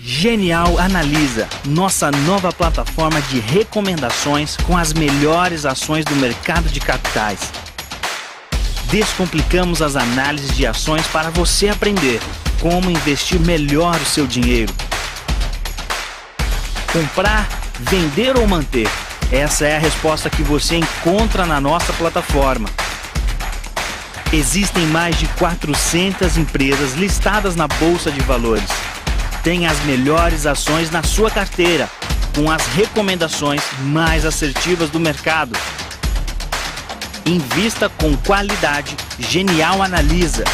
Genial Analisa, nossa nova plataforma de recomendações com as melhores ações do mercado de capitais. Descomplicamos as análises de ações para você aprender como investir melhor o seu dinheiro. Comprar, vender ou manter? Essa é a resposta que você encontra na nossa plataforma. Existem mais de 400 empresas listadas na Bolsa de Valores. Tem as melhores ações na sua carteira, com as recomendações mais assertivas do mercado. Invista com qualidade. Genial Analisa.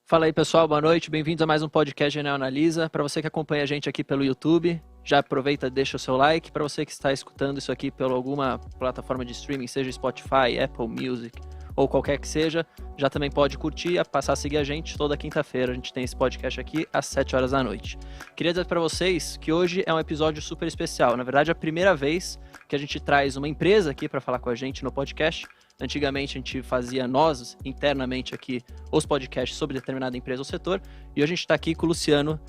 Fala aí, pessoal, boa noite, bem-vindos a mais um podcast Genial Analisa. Para você que acompanha a gente aqui pelo YouTube, já aproveita e deixa o seu like. Para você que está escutando isso aqui por alguma plataforma de streaming, seja Spotify, Apple Music ou qualquer que seja, já também pode curtir, passar a seguir a gente. Toda quinta-feira a gente tem esse podcast aqui às 7 horas da noite. Queria dizer para vocês que hoje é um episódio super especial. Na verdade, é a primeira vez que a gente traz uma empresa aqui para falar com a gente no podcast. Antigamente a gente fazia nós, internamente aqui, os podcasts sobre determinada empresa ou setor, e hoje a gente está aqui com o Luciano,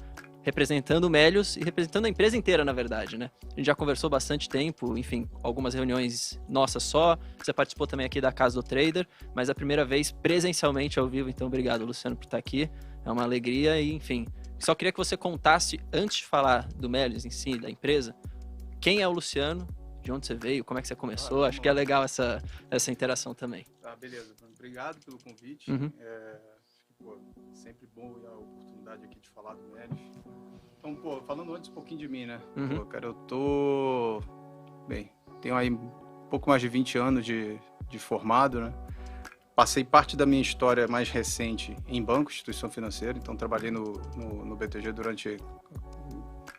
representando o Melius e representando a empresa inteira, na verdade, né? A gente já conversou bastante tempo, enfim, algumas reuniões nossas só, você participou também aqui da Casa do Trader, mas a primeira vez presencialmente ao vivo, então obrigado, Luciano, por estar aqui, é uma alegria e, enfim, só queria que você contasse, antes de falar do Melius em si, da empresa, quem é o Luciano, de onde você veio, como é que você começou, acho que é legal essa interação também. Tá, beleza. Obrigado pelo convite. Sempre bom a oportunidade aqui de falar do Melius. Então, falando antes um pouquinho de mim, né? Cara, eu tenho aí um pouco mais de 20 anos de formado, né? Passei parte da minha história mais recente em banco, instituição financeira, então trabalhei no BTG durante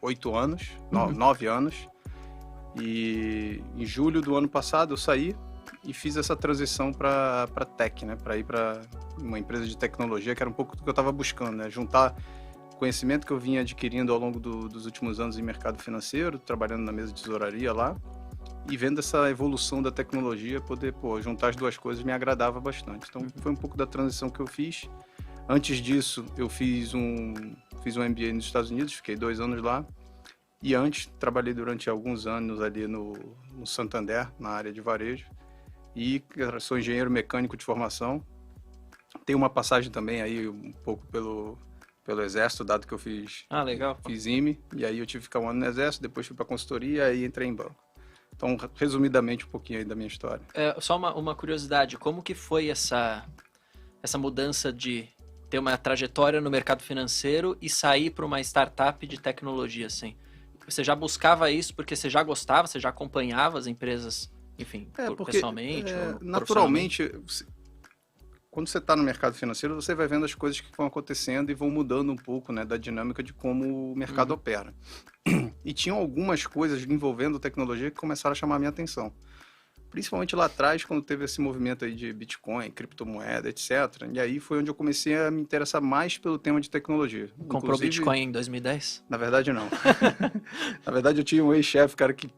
8 anos, 9 anos. E em julho do ano passado eu saí e fiz essa transição para tech, né? Para ir para uma empresa de tecnologia, que era um pouco do que eu estava buscando, né? Juntar conhecimento que eu vinha adquirindo ao longo dos últimos anos em mercado financeiro, trabalhando na mesa de tesouraria lá, e vendo essa evolução da tecnologia, poder juntar as duas coisas me agradava bastante. Então foi um pouco da transição que eu fiz. Antes disso eu fiz um MBA nos Estados Unidos, fiquei 2 anos lá. E antes, trabalhei durante alguns anos ali no Santander, na área de varejo. E sou engenheiro mecânico de formação. Tenho uma passagem também aí um pouco pelo Exército, dado que eu fiz IME. E aí eu tive que ficar 1 ano no Exército, depois fui para consultoria e entrei em banco. Então, resumidamente, um pouquinho aí da minha história. Só uma curiosidade, como que foi essa mudança de ter uma trajetória no mercado financeiro e sair para uma startup de tecnologia, assim? Você já buscava isso porque você já gostava, você já acompanhava as empresas, enfim, pessoalmente? Naturalmente, quando você está no mercado financeiro, você vai vendo as coisas que vão acontecendo e vão mudando um pouco, né, da dinâmica de como o mercado opera. E tinham algumas coisas envolvendo tecnologia que começaram a chamar a minha atenção. Principalmente lá atrás, quando teve esse movimento aí de Bitcoin, criptomoeda, etc. E aí foi onde eu comecei a me interessar mais pelo tema de tecnologia. Comprou Bitcoin em 2010? Na verdade, não. Na verdade, eu tinha um ex-chefe, cara, que,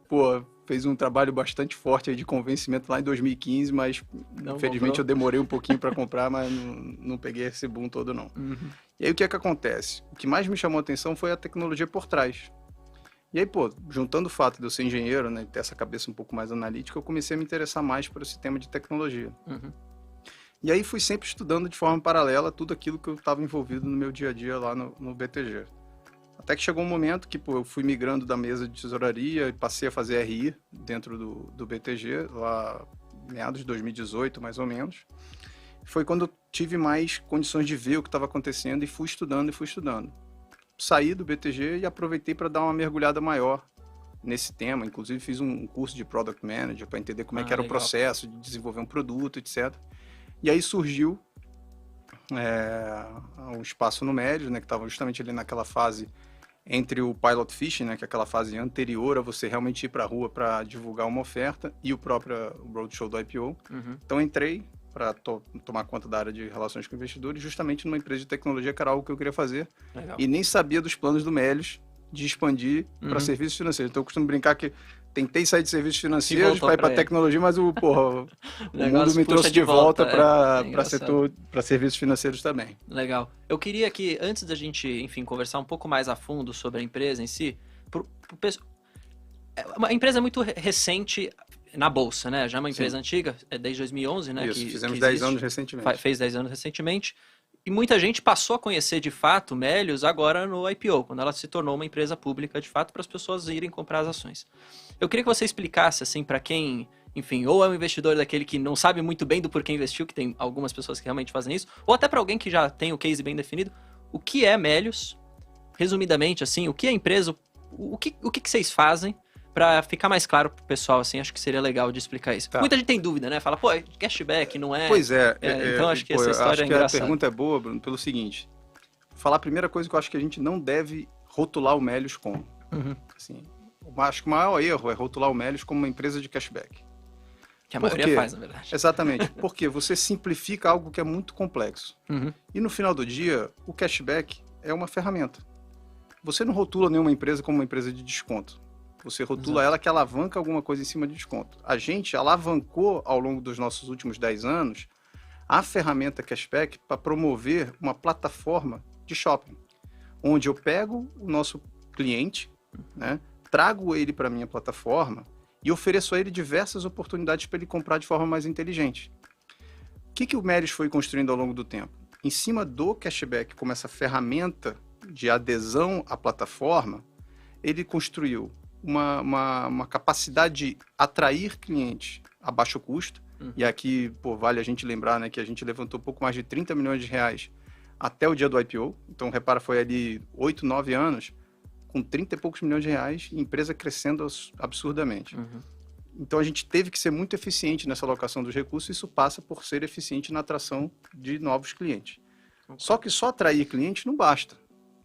fez um trabalho bastante forte aí de convencimento lá em 2015, mas infelizmente eu demorei um pouquinho para comprar, mas não peguei esse boom todo, não. E aí o que é que acontece? O que mais me chamou a atenção foi a tecnologia por trás. E aí, juntando o fato de eu ser engenheiro, né, ter essa cabeça um pouco mais analítica, eu comecei a me interessar mais por esse tema de tecnologia. E aí fui sempre estudando de forma paralela tudo aquilo que eu estava envolvido no meu dia a dia lá no BTG. Até que chegou um momento que eu fui migrando da mesa de tesouraria e passei a fazer RI dentro do BTG, lá meados de 2018, mais ou menos. Foi quando eu tive mais condições de ver o que estava acontecendo e fui estudando. Saí do BTG e aproveitei para dar uma mergulhada maior nesse tema. Inclusive fiz um curso de Product Manager para entender como é que era o processo de desenvolver um produto, etc. E aí surgiu um espaço no Melius, né, que estava justamente ali naquela fase entre o Pilot Fishing, né, que é aquela fase anterior a você realmente ir para a rua para divulgar uma oferta, e o próprio Roadshow do IPO. Então entrei para tomar conta da área de relações com investidores, justamente numa empresa de tecnologia, que era algo que eu queria fazer. Legal. E nem sabia dos planos do Melius de expandir para serviços financeiros. Então, eu costumo brincar que tentei sair de serviços E financeiros voltou para ir para pra tecnologia, mas o mundo negócio me puxa trouxe de volta para engraçado. serviços financeiros também. Legal. Eu queria que, antes da gente, enfim, conversar um pouco mais a fundo sobre a empresa em si, uma empresa muito recente na Bolsa, né? Já é uma empresa antiga, é desde 2011, né? Isso, fizemos que 10 anos recentemente. Fez 10 anos recentemente. E muita gente passou a conhecer de fato Melius agora no IPO, quando ela se tornou uma empresa pública de fato para as pessoas irem comprar as ações. Eu queria que você explicasse, assim, para quem, enfim, ou é um investidor daquele que não sabe muito bem do porquê investiu, que tem algumas pessoas que realmente fazem isso, ou até para alguém que já tem o case bem definido, o que é Melius? Resumidamente, assim, o que é a empresa, o que vocês fazem? Pra ficar mais claro pro pessoal, assim, acho que seria legal de explicar isso. Tá. Muita gente tem dúvida, né? Fala, pô, cashback, não é... Pois é. Então acho que essa história acho é que engraçada. a pergunta é boa, Bruno, pelo seguinte. Falar a primeira coisa que eu acho que a gente não deve rotular o Melius como. Assim, acho que o maior erro é rotular o Melius como uma empresa de cashback. Que a Por maioria quê? faz, na verdade. Exatamente. Porque você simplifica algo que é muito complexo. E no final do dia, o cashback é uma ferramenta. Você não rotula nenhuma empresa como uma empresa de desconto. Você rotula ela que alavanca alguma coisa em cima de desconto. A gente alavancou ao longo dos nossos últimos 10 anos a ferramenta cashback para promover uma plataforma de shopping, onde eu pego o nosso cliente, né, trago ele para a minha plataforma e ofereço a ele diversas oportunidades para ele comprar de forma mais inteligente. O que o Melius foi construindo ao longo do tempo? Em cima do cashback, como essa ferramenta de adesão à plataforma, ele construiu uma capacidade de atrair clientes a baixo custo. E aqui, vale a gente lembrar, né, que a gente levantou pouco mais de 30 milhões de reais até o dia do IPO. Então, repara, foi ali 8, 9 anos, com 30 e poucos milhões de reais, e empresa crescendo absurdamente. Então, a gente teve que ser muito eficiente nessa alocação dos recursos, e isso passa por ser eficiente na atração de novos clientes. Só que só atrair cliente não basta.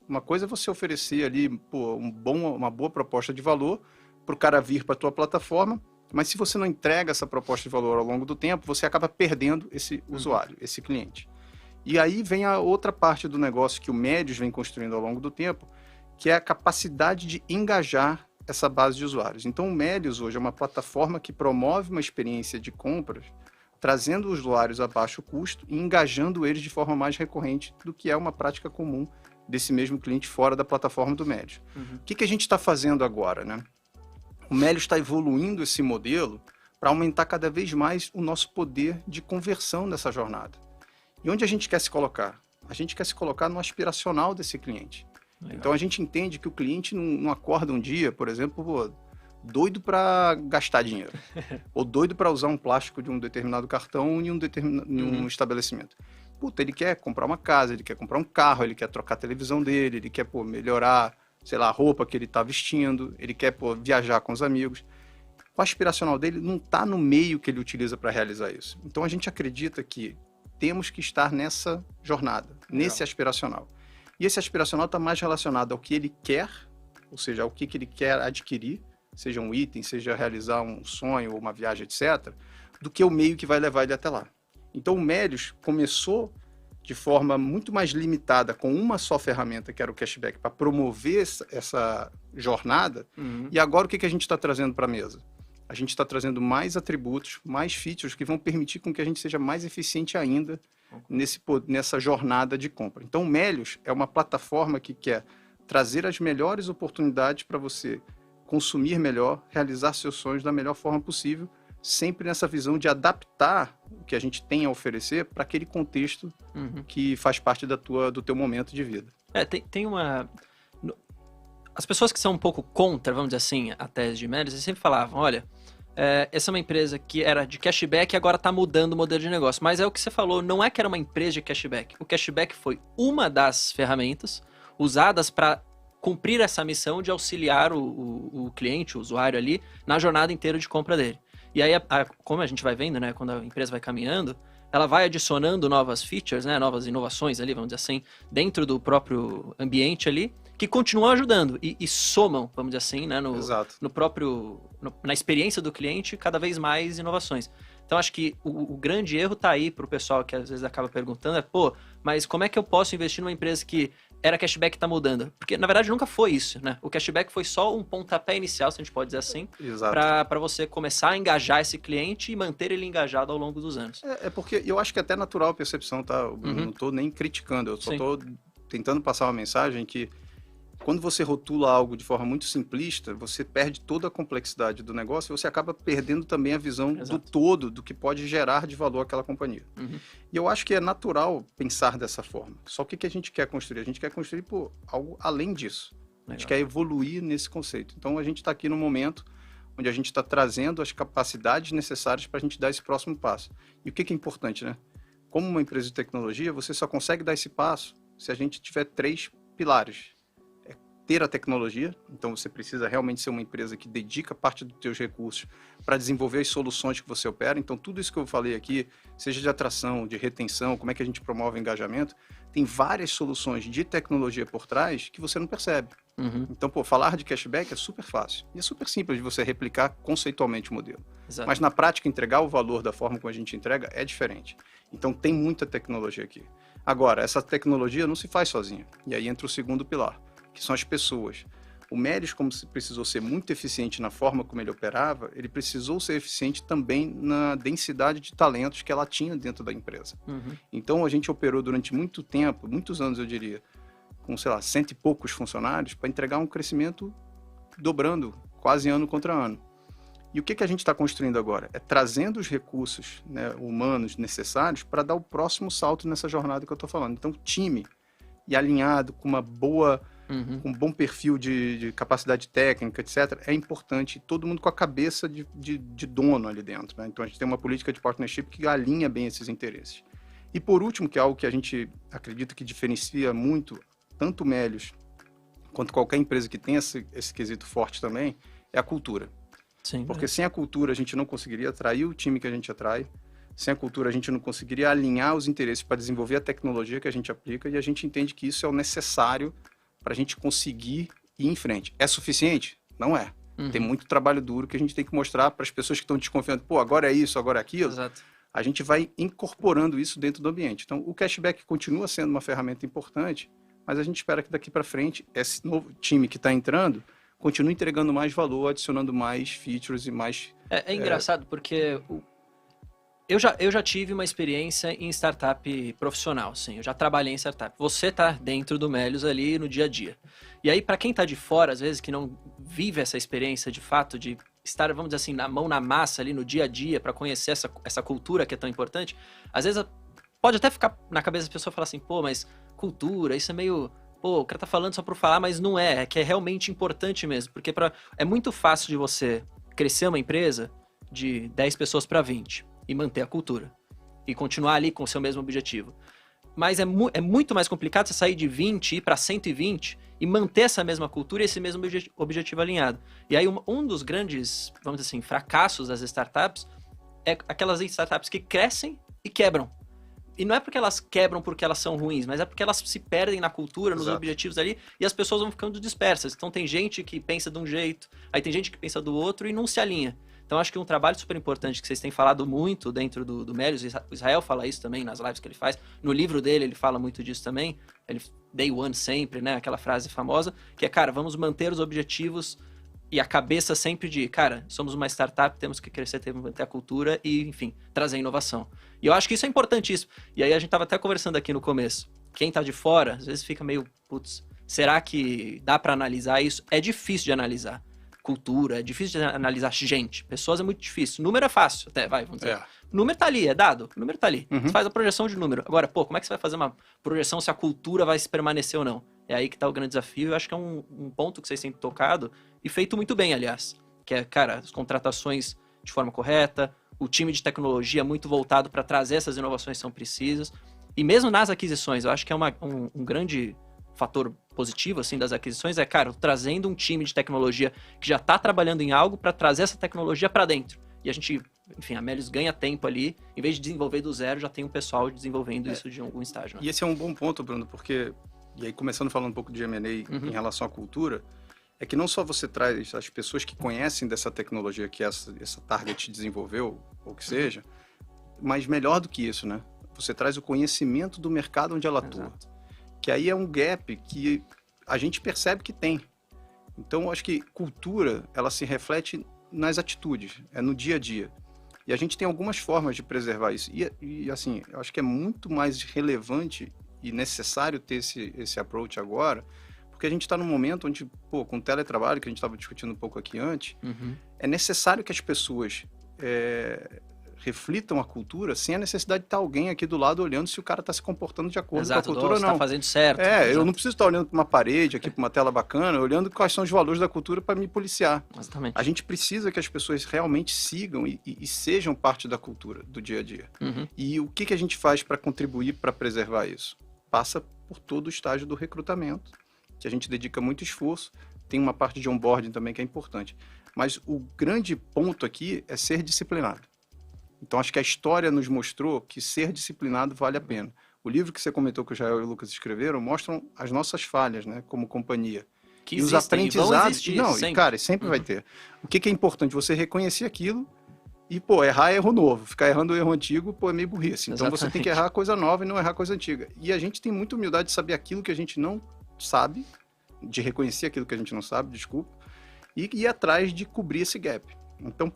Uma coisa é você oferecer ali uma boa proposta de valor para o cara vir para a tua plataforma, mas se você não entrega essa proposta de valor ao longo do tempo, você acaba perdendo esse usuário, esse cliente. E aí vem a outra parte do negócio que o Melius vem construindo ao longo do tempo, que é a capacidade de engajar essa base de usuários. Então o Melius hoje é uma plataforma que promove uma experiência de compras, trazendo os usuários a baixo custo e engajando eles de forma mais recorrente do que é uma prática comum desse mesmo cliente fora da plataforma do Melius. O que a gente está fazendo agora, né? O Melius está evoluindo esse modelo para aumentar cada vez mais o nosso poder de conversão nessa jornada. E onde a gente quer se colocar? A gente quer se colocar no aspiracional desse cliente. Legal. Então a gente entende que o cliente não acorda um dia, por exemplo, doido para gastar dinheiro, ou doido para usar um plástico de um determinado cartão em um estabelecimento. Ele quer comprar uma casa, ele quer comprar um carro, ele quer trocar a televisão dele, ele quer melhorar, sei lá, a roupa que ele está vestindo, ele quer viajar com os amigos. O aspiracional dele não está no meio que ele utiliza para realizar isso. Então a gente acredita que temos que estar nessa jornada, nesse aspiracional. E esse aspiracional está mais relacionado ao que ele quer, ou seja, ao que ele quer adquirir, seja um item, seja realizar um sonho ou uma viagem, etc., do que o meio que vai levar ele até lá. Então o Melius começou de forma muito mais limitada com uma só ferramenta, que era o cashback, para promover essa jornada. E agora o que a gente está trazendo para a mesa? A gente está trazendo mais atributos, mais features que vão permitir com que a gente seja mais eficiente ainda nessa jornada de compra. Então o Melius é uma plataforma que quer trazer as melhores oportunidades para você consumir melhor, realizar seus sonhos da melhor forma possível, sempre nessa visão de adaptar o que a gente tem a oferecer para aquele contexto que faz parte do teu momento de vida. Tem uma... As pessoas que são um pouco contra, vamos dizer assim, a tese de Melius, eles sempre falavam, olha, essa é uma empresa que era de cashback e agora está mudando o modelo de negócio. Mas é o que você falou, não é que era uma empresa de cashback. O cashback foi uma das ferramentas usadas para cumprir essa missão de auxiliar o cliente, o usuário ali, na jornada inteira de compra dele. E aí, como a gente vai vendo, né, quando a empresa vai caminhando, ela vai adicionando novas features, né, novas inovações ali, vamos dizer assim, dentro do próprio ambiente ali, que continuam ajudando e somam, vamos dizer assim, né, na experiência do cliente, cada vez mais inovações. Então, acho que o grande erro está aí para o pessoal que às vezes acaba perguntando, mas como é que eu posso investir numa empresa que era cashback que tá mudando. Porque, na verdade, nunca foi isso, né? O cashback foi só um pontapé inicial, se a gente pode dizer assim, para você começar a engajar esse cliente e manter ele engajado ao longo dos anos. É porque eu acho que é até natural a percepção, tá? Eu não tô nem criticando, eu só tô tentando passar uma mensagem que quando você rotula algo de forma muito simplista, você perde toda a complexidade do negócio e você acaba perdendo também a visão do todo, do que pode gerar de valor àquela companhia. E eu acho que é natural pensar dessa forma. Só que o que a gente quer construir? A gente quer construir algo além disso. A gente quer evoluir nesse conceito. Então, a gente está aqui no momento onde a gente está trazendo as capacidades necessárias para a gente dar esse próximo passo. E o que é importante, né? Como uma empresa de tecnologia, você só consegue dar esse passo se a gente tiver 3 pilares. Ter a tecnologia, então você precisa realmente ser uma empresa que dedica parte dos seus recursos para desenvolver as soluções que você opera. Então, tudo isso que eu falei aqui, seja de atração, de retenção, como é que a gente promove o engajamento, tem várias soluções de tecnologia por trás que você não percebe. Então, falar de cashback é super fácil. E é super simples de você replicar conceitualmente o modelo. Exato. Mas, na prática, entregar o valor da forma como a gente entrega é diferente. Então, tem muita tecnologia aqui. Agora, essa tecnologia não se faz sozinha. E aí entra o segundo pilar, que são as pessoas. O Melios, como precisou ser muito eficiente na forma como ele operava, ele precisou ser eficiente também na densidade de talentos que ela tinha dentro da empresa. Então, a gente operou durante muito tempo, muitos anos eu diria, com, 100 e poucos funcionários, para entregar um crescimento dobrando, quase ano contra ano. E o que a gente está construindo agora? É trazendo os recursos, né, humanos necessários para dar o próximo salto nessa jornada que eu estou falando. Então, time e alinhado com uma boa... com um bom perfil de capacidade técnica, etc., é importante. Todo mundo com a cabeça de dono ali dentro, né? Então, a gente tem uma política de partnership que alinha bem esses interesses. E, por último, que é algo que a gente acredita que diferencia muito, tanto o Melios quanto qualquer empresa que tenha esse quesito forte também, é a cultura. Sim, porque sem a cultura, a gente não conseguiria atrair o time que a gente atrai. Sem a cultura, a gente não conseguiria alinhar os interesses para desenvolver a tecnologia que a gente aplica, e a gente entende que isso é o necessário para a gente conseguir ir em frente. É suficiente? Não é. Tem muito trabalho duro que a gente tem que mostrar para as pessoas que estão desconfiando. Agora é isso, agora é aquilo. Exato. A gente vai incorporando isso dentro do ambiente. Então, o cashback continua sendo uma ferramenta importante, mas a gente espera que daqui para frente, esse novo time que está entrando, continue entregando mais valor, adicionando mais features e mais... É engraçado porque... Eu já tive uma experiência em startup profissional, sim. Eu já trabalhei em startup. Você tá dentro do Melios ali no dia a dia. E aí, para quem tá de fora, às vezes, que não vive essa experiência de fato de estar, vamos dizer assim, na mão na massa ali no dia a dia para conhecer essa cultura que é tão importante, às vezes pode até ficar na cabeça da pessoa falar assim, mas cultura, isso é meio... o cara tá falando só por falar, mas não é. É que é realmente importante mesmo. Porque é muito fácil de você crescer uma empresa de 10 pessoas para 20. E manter a cultura. E continuar ali com o seu mesmo objetivo. Mas é muito mais complicado você sair de 20 e ir para 120 e manter essa mesma cultura e esse mesmo objetivo alinhado. E aí um dos grandes, vamos dizer assim, fracassos das startups é aquelas startups que crescem e quebram. E não é porque elas quebram porque elas são ruins, mas é porque elas se perdem na cultura, nos objetivos ali, e as pessoas vão ficando dispersas. Então tem gente que pensa de um jeito, aí tem gente que pensa do outro e não se alinha. Então, acho que um trabalho super importante que vocês têm falado muito dentro do Melios, o Israel fala isso também nas lives que ele faz, no livro dele ele fala muito disso também, ele day one sempre, né, aquela frase famosa, que é, cara, vamos manter os objetivos e a cabeça sempre de, cara, somos uma startup, temos que crescer, temos que manter a cultura e, enfim, trazer inovação. E eu acho que isso é importantíssimo. E aí a gente tava até conversando aqui no começo, quem tá de fora, às vezes fica meio, será que dá para analisar isso? É difícil de analisar. Cultura, é difícil de analisar gente. Pessoas é muito difícil. Número é fácil, até, vamos dizer. Número tá ali, é dado. O número tá ali. Você faz a projeção de número. Agora, como é que você vai fazer uma projeção se a cultura vai se permanecer ou não? É aí que tá o grande desafio. Eu acho que é um ponto que vocês têm tocado e feito muito bem, aliás. Que é, cara, as contratações de forma correta, o time de tecnologia muito voltado para trazer essas inovações que são precisas. E mesmo nas aquisições, eu acho que é um grande fator positivo, assim, das aquisições, cara, trazendo um time de tecnologia que já está trabalhando em algo para trazer essa tecnologia para dentro. E a gente, enfim, a Melios ganha tempo ali, em vez de desenvolver do zero, já tem um pessoal desenvolvendo isso de algum estágio. Né? E esse é um bom ponto, Bruno, porque, e aí começando falando um pouco de M&A em relação à cultura, é que não só você traz as pessoas que conhecem dessa tecnologia que essa target desenvolveu, ou que seja, mas melhor do que isso, né? Você traz o conhecimento do mercado onde ela atua. que aí é um gap que a gente percebe que tem. Então, eu acho que cultura, ela se reflete nas atitudes, é no dia a dia. E a gente tem algumas formas de preservar isso. E assim, eu acho que é muito mais relevante e necessário ter esse approach agora, porque a gente está num momento onde, com o teletrabalho, que a gente estava discutindo um pouco aqui antes, é necessário que as pessoas reflitam a cultura sem a necessidade de estar alguém aqui do lado olhando se o cara está se comportando de acordo com a cultura ou não. Está fazendo certo. Eu não preciso estar olhando para uma parede aqui, para uma tela bacana, olhando quais são os valores da cultura para me policiar. Exatamente. A gente precisa que as pessoas realmente sigam e sejam parte da cultura do dia a dia. E o que a gente faz para contribuir para preservar isso? Passa por todo o estágio do recrutamento, que a gente dedica muito esforço. Tem uma parte de onboarding também que é importante. Mas o grande ponto aqui é ser disciplinado. Então, acho que a história nos mostrou que ser disciplinado vale a pena. O livro que você comentou que o Jael e o Lucas escreveram mostram as nossas falhas, né, como companhia. Que e os aprendizados... Sempre vai ter. O que é importante? Você reconhecer aquilo e, errar é erro novo. Ficar errando o erro antigo, é meio burrice. Então, você tem que errar coisa nova e não errar coisa antiga. E a gente tem muita humildade de saber aquilo que a gente não sabe, de reconhecer aquilo que a gente não sabe, desculpa, e ir atrás de cobrir esse gap. Então,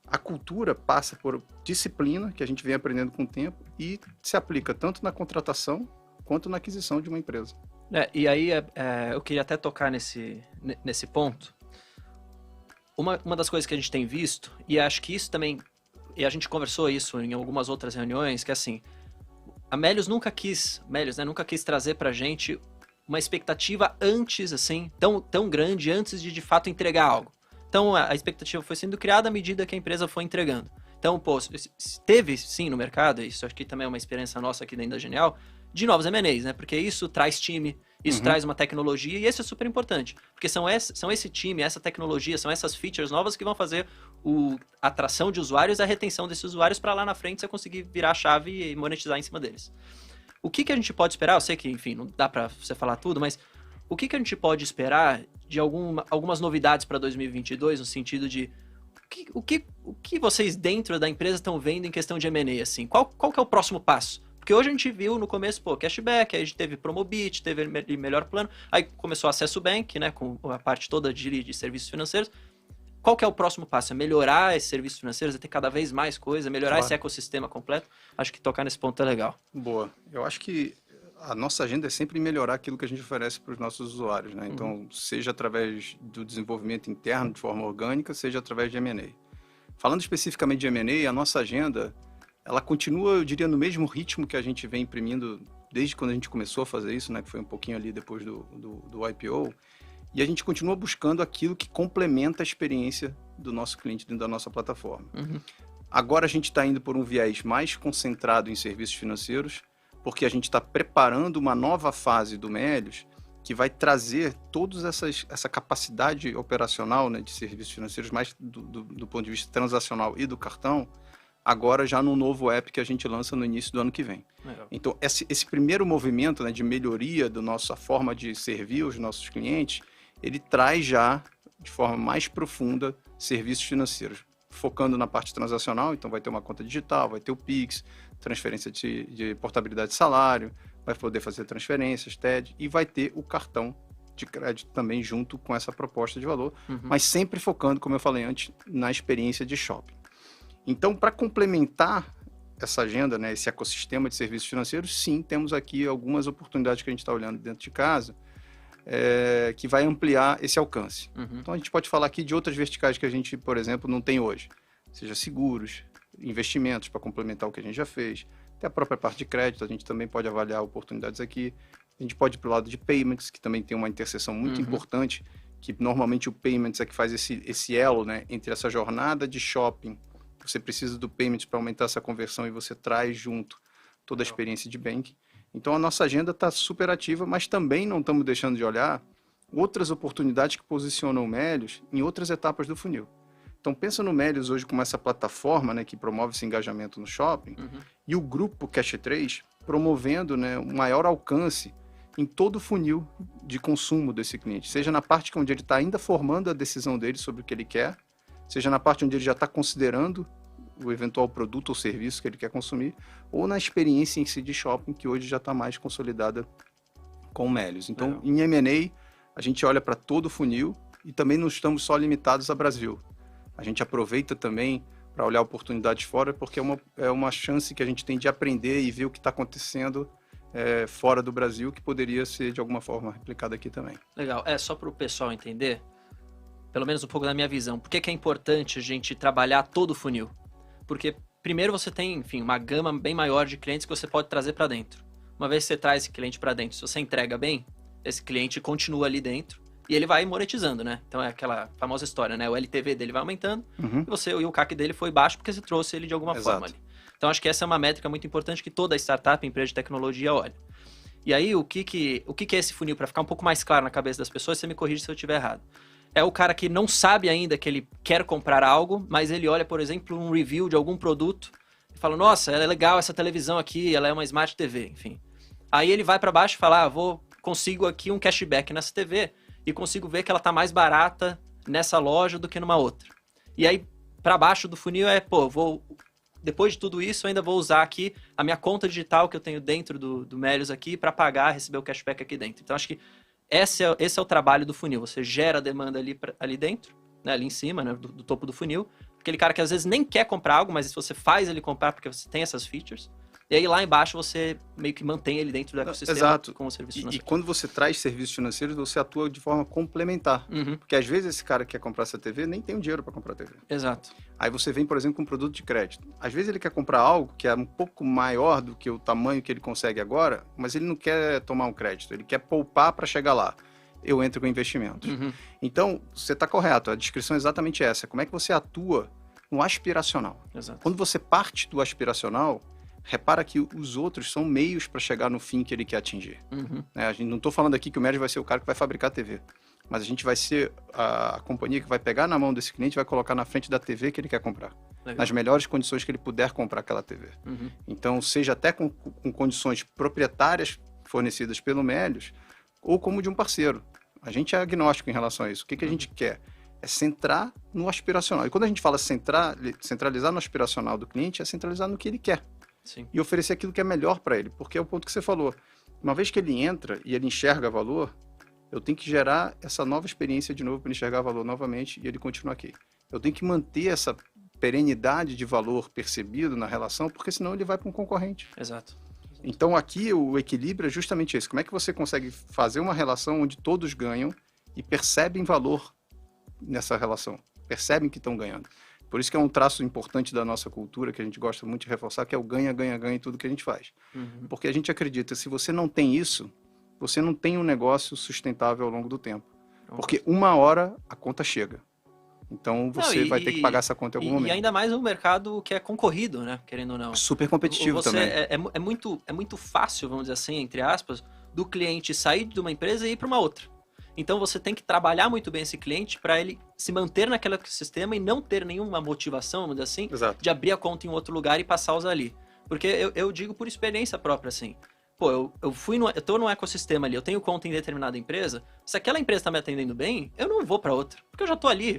a cultura passa por disciplina, que a gente vem aprendendo com o tempo, e se aplica tanto na contratação quanto na aquisição de uma empresa. E aí, eu queria até tocar nesse ponto. Uma das coisas que a gente tem visto, e acho que isso também, e a gente conversou isso em algumas outras reuniões, que assim, a Melius nunca quis trazer pra gente uma expectativa antes, assim, tão grande, antes de fato entregar algo. Então, a expectativa foi sendo criada à medida que a empresa foi entregando. Então, teve sim no mercado, isso acho que também é uma experiência nossa aqui dentro da Genial, de novos M&As, né? Porque isso traz time, isso traz uma tecnologia, e isso é super importante. Porque são esse time, essa tecnologia, são essas features novas que vão fazer a atração de usuários e a retenção desses usuários para lá na frente você conseguir virar a chave e monetizar em cima deles. O que a gente pode esperar? Eu sei que, enfim, não dá para você falar tudo, mas o que a gente pode esperar de algumas novidades para 2022, no sentido de o que vocês dentro da empresa estão vendo em questão de M&A, assim? Qual que é o próximo passo? Porque hoje a gente viu no começo, cashback, aí a gente teve Promobit, teve melhor plano, aí começou o Acesso Bank, né, com a parte toda de serviços financeiros. Qual que é o próximo passo? É melhorar esses serviços financeiros, é ter cada vez mais coisa, melhorar esse ecossistema completo? Acho que tocar nesse ponto é legal. Boa. Eu acho que a nossa agenda é sempre melhorar aquilo que a gente oferece para os nossos usuários, né? Então, seja através do desenvolvimento interno de forma orgânica, seja através de M&A. Falando especificamente de M&A, a nossa agenda, ela continua, eu diria, no mesmo ritmo que a gente vem imprimindo desde quando a gente começou a fazer isso, né? Que foi um pouquinho ali depois do IPO. E a gente continua buscando aquilo que complementa a experiência do nosso cliente dentro da nossa plataforma. Agora a gente está indo por um viés mais concentrado em serviços financeiros, porque a gente está preparando uma nova fase do Melius que vai trazer toda essa capacidade operacional, né, de serviços financeiros, mais do ponto de vista transacional e do cartão, agora já no novo app que a gente lança no início do ano que vem. Legal. Então, esse primeiro movimento, né, de melhoria da nossa forma de servir os nossos clientes, ele traz já, de forma mais profunda, serviços financeiros, focando na parte transacional. Então vai ter uma conta digital, vai ter o Pix, transferência de portabilidade de salário, vai poder fazer transferências, TED, e vai ter o cartão de crédito também junto com essa proposta de valor, mas sempre focando, como eu falei antes, na experiência de shopping. Então, para complementar essa agenda, né, esse ecossistema de serviços financeiros, sim, temos aqui algumas oportunidades que a gente está olhando dentro de casa, que vai ampliar esse alcance. Então, a gente pode falar aqui de outras verticais que a gente, por exemplo, não tem hoje, seja seguros, investimentos para complementar o que a gente já fez, até a própria parte de crédito, a gente também pode avaliar oportunidades aqui. A gente pode ir para o lado de payments, que também tem uma interseção muito importante, que normalmente o payments é que faz esse elo, né, entre essa jornada de shopping. Você precisa do payments para aumentar essa conversão e você traz junto toda a experiência de banking. Então, a nossa agenda está super ativa, mas também não estamos deixando de olhar outras oportunidades que posicionam o Melius em outras etapas do funil. Então, pensa no Melius hoje como essa plataforma, né, que promove esse engajamento no shopping, e o grupo Cash3 promovendo, né, um maior alcance em todo o funil de consumo desse cliente, seja na parte onde ele está ainda formando a decisão dele sobre o que ele quer, seja na parte onde ele já está considerando o eventual produto ou serviço que ele quer consumir, ou na experiência em si de shopping, que hoje já está mais consolidada com o Melius. Então, em M&A, a gente olha para todo o funil e também não estamos só limitados ao Brasil. A gente aproveita também para olhar oportunidades fora, porque é uma chance que a gente tem de aprender e ver o que está acontecendo fora do Brasil, que poderia ser, de alguma forma, replicado aqui também. Legal. Só para o pessoal entender, pelo menos um pouco da minha visão, por que é importante a gente trabalhar todo o funil? Porque, primeiro, você tem, enfim, uma gama bem maior de clientes que você pode trazer para dentro. Uma vez que você traz esse cliente para dentro, se você entrega bem, esse cliente continua ali dentro e ele vai monetizando, né? Então é aquela famosa história, né? O LTV dele vai aumentando e o CAC dele foi baixo porque você trouxe ele de alguma forma ali. Então acho que essa é uma métrica muito importante que toda startup, empresa de tecnologia olha. E aí, o que é esse funil? Para ficar um pouco mais claro na cabeça das pessoas, você me corrige se eu estiver errado. É o cara que não sabe ainda que ele quer comprar algo, mas ele olha, por exemplo, um review de algum produto e fala, nossa, é legal essa televisão aqui, ela é uma Smart TV, enfim. Aí ele vai para baixo e fala, consigo aqui um cashback nessa TV e consigo ver que ela tá mais barata nessa loja do que numa outra. E aí, para baixo do funil depois de tudo isso, eu ainda vou usar aqui a minha conta digital que eu tenho dentro do Melius aqui para pagar, receber o cashback aqui dentro. Então, acho que esse é o trabalho do funil. Você gera a demanda ali dentro, né, ali em cima, né, do topo do funil. Aquele cara que às vezes nem quer comprar algo, mas você faz ele comprar porque você tem essas features. E aí lá embaixo você meio que mantém ele dentro do ecossistema. Exato. Com o serviço financeiro. E quando você traz serviços financeiros, você atua de forma complementar. Porque às vezes esse cara que quer comprar essa TV nem tem o dinheiro para comprar a TV. Exato. Aí você vem, por exemplo, com um produto de crédito. Às vezes ele quer comprar algo que é um pouco maior do que o tamanho que ele consegue agora, mas ele não quer tomar um crédito, ele quer poupar para chegar lá. Eu entro com investimentos. Então, você está correto, a descrição é exatamente essa. Como é que você atua no aspiracional? Exato. Quando você parte do aspiracional, repara que os outros são meios para chegar no fim que ele quer atingir. A gente não estou falando aqui que o Melius vai ser o cara que vai fabricar a TV, mas a gente vai ser a companhia que vai pegar na mão desse cliente e vai colocar na frente da TV que ele quer comprar. Legal. Nas melhores condições que ele puder comprar aquela TV. Então, seja até com condições proprietárias fornecidas pelo Melius, ou como de um parceiro. A gente é agnóstico em relação a isso. O que a gente quer? É centrar no aspiracional. E quando a gente fala centralizar no aspiracional do cliente, é centralizar no que ele quer. Sim. E oferecer aquilo que é melhor para ele. Porque é o ponto que você falou. Uma vez que ele entra e ele enxerga valor, eu tenho que gerar essa nova experiência de novo para ele enxergar valor novamente e ele continuar aqui. Eu tenho que manter essa perenidade de valor percebido na relação, porque senão ele vai para um concorrente. Exato. Então aqui o equilíbrio é justamente esse. Como é que você consegue fazer uma relação onde todos ganham e percebem valor nessa relação? Percebem que estão ganhando. Por isso que é um traço importante da nossa cultura, que a gente gosta muito de reforçar, que é o ganha, ganha, ganha em tudo que a gente faz. Porque a gente acredita, se você não tem isso, você não tem um negócio sustentável ao longo do tempo. Porque uma hora a conta chega. Então você vai ter que pagar essa conta em algum momento. E ainda mais um mercado que é concorrido, né? Querendo ou não. Super competitivo também. É muito fácil, vamos dizer assim, entre aspas, do cliente sair de uma empresa e ir para uma outra. Então você tem que trabalhar muito bem esse cliente para ele se manter naquele ecossistema e não ter nenhuma motivação, vamos dizer assim, Exato. de abrir a conta em outro lugar e passar a usar ali. Porque eu digo por experiência própria, assim. Pô, eu tô num ecossistema ali, eu tenho conta em determinada empresa, se aquela empresa tá me atendendo bem, eu não vou para outra, porque eu já tô ali,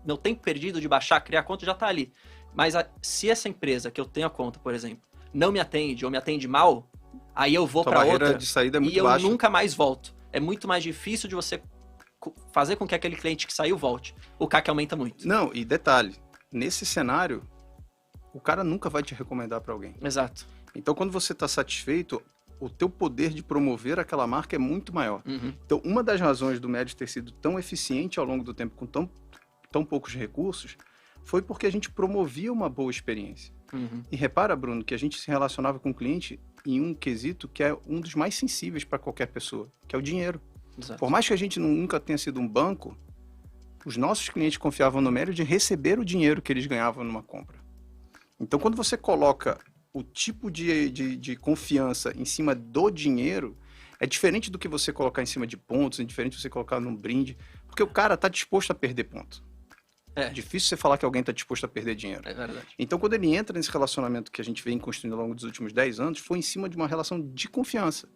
meu tempo perdido de baixar, criar conta já tá ali. Mas se essa empresa que eu tenho a conta, por exemplo, não me atende ou me atende mal, aí eu vou para outra de saída é muito e eu baixa. nunca mais volto. É muito mais difícil de você fazer com que aquele cliente que saiu volte. O CAC aumenta muito. Não, e detalhe, nesse cenário, o cara nunca vai te recomendar para alguém. Exato. Então, quando você está satisfeito, o teu poder de promover aquela marca é muito maior. Então, uma das razões do Melius ter sido tão eficiente ao longo do tempo, com tão poucos recursos, foi porque a gente promovia uma boa experiência. E repara, Bruno, que a gente se relacionava com o cliente em um quesito que é um dos mais sensíveis para qualquer pessoa, que é o dinheiro. Exato. Por mais que a gente nunca tenha sido um banco, os nossos clientes confiavam no Melius de receber o dinheiro que eles ganhavam numa compra. Então, quando você coloca o tipo de confiança em cima do dinheiro, é diferente do que você colocar em cima de pontos, é diferente de você colocar num brinde, porque o cara está disposto a perder ponto. É difícil você falar que alguém está disposto a perder dinheiro. É verdade. Então, quando ele entra nesse relacionamento que a gente vem construindo ao longo dos últimos 10 anos, foi em cima de uma relação de confiança.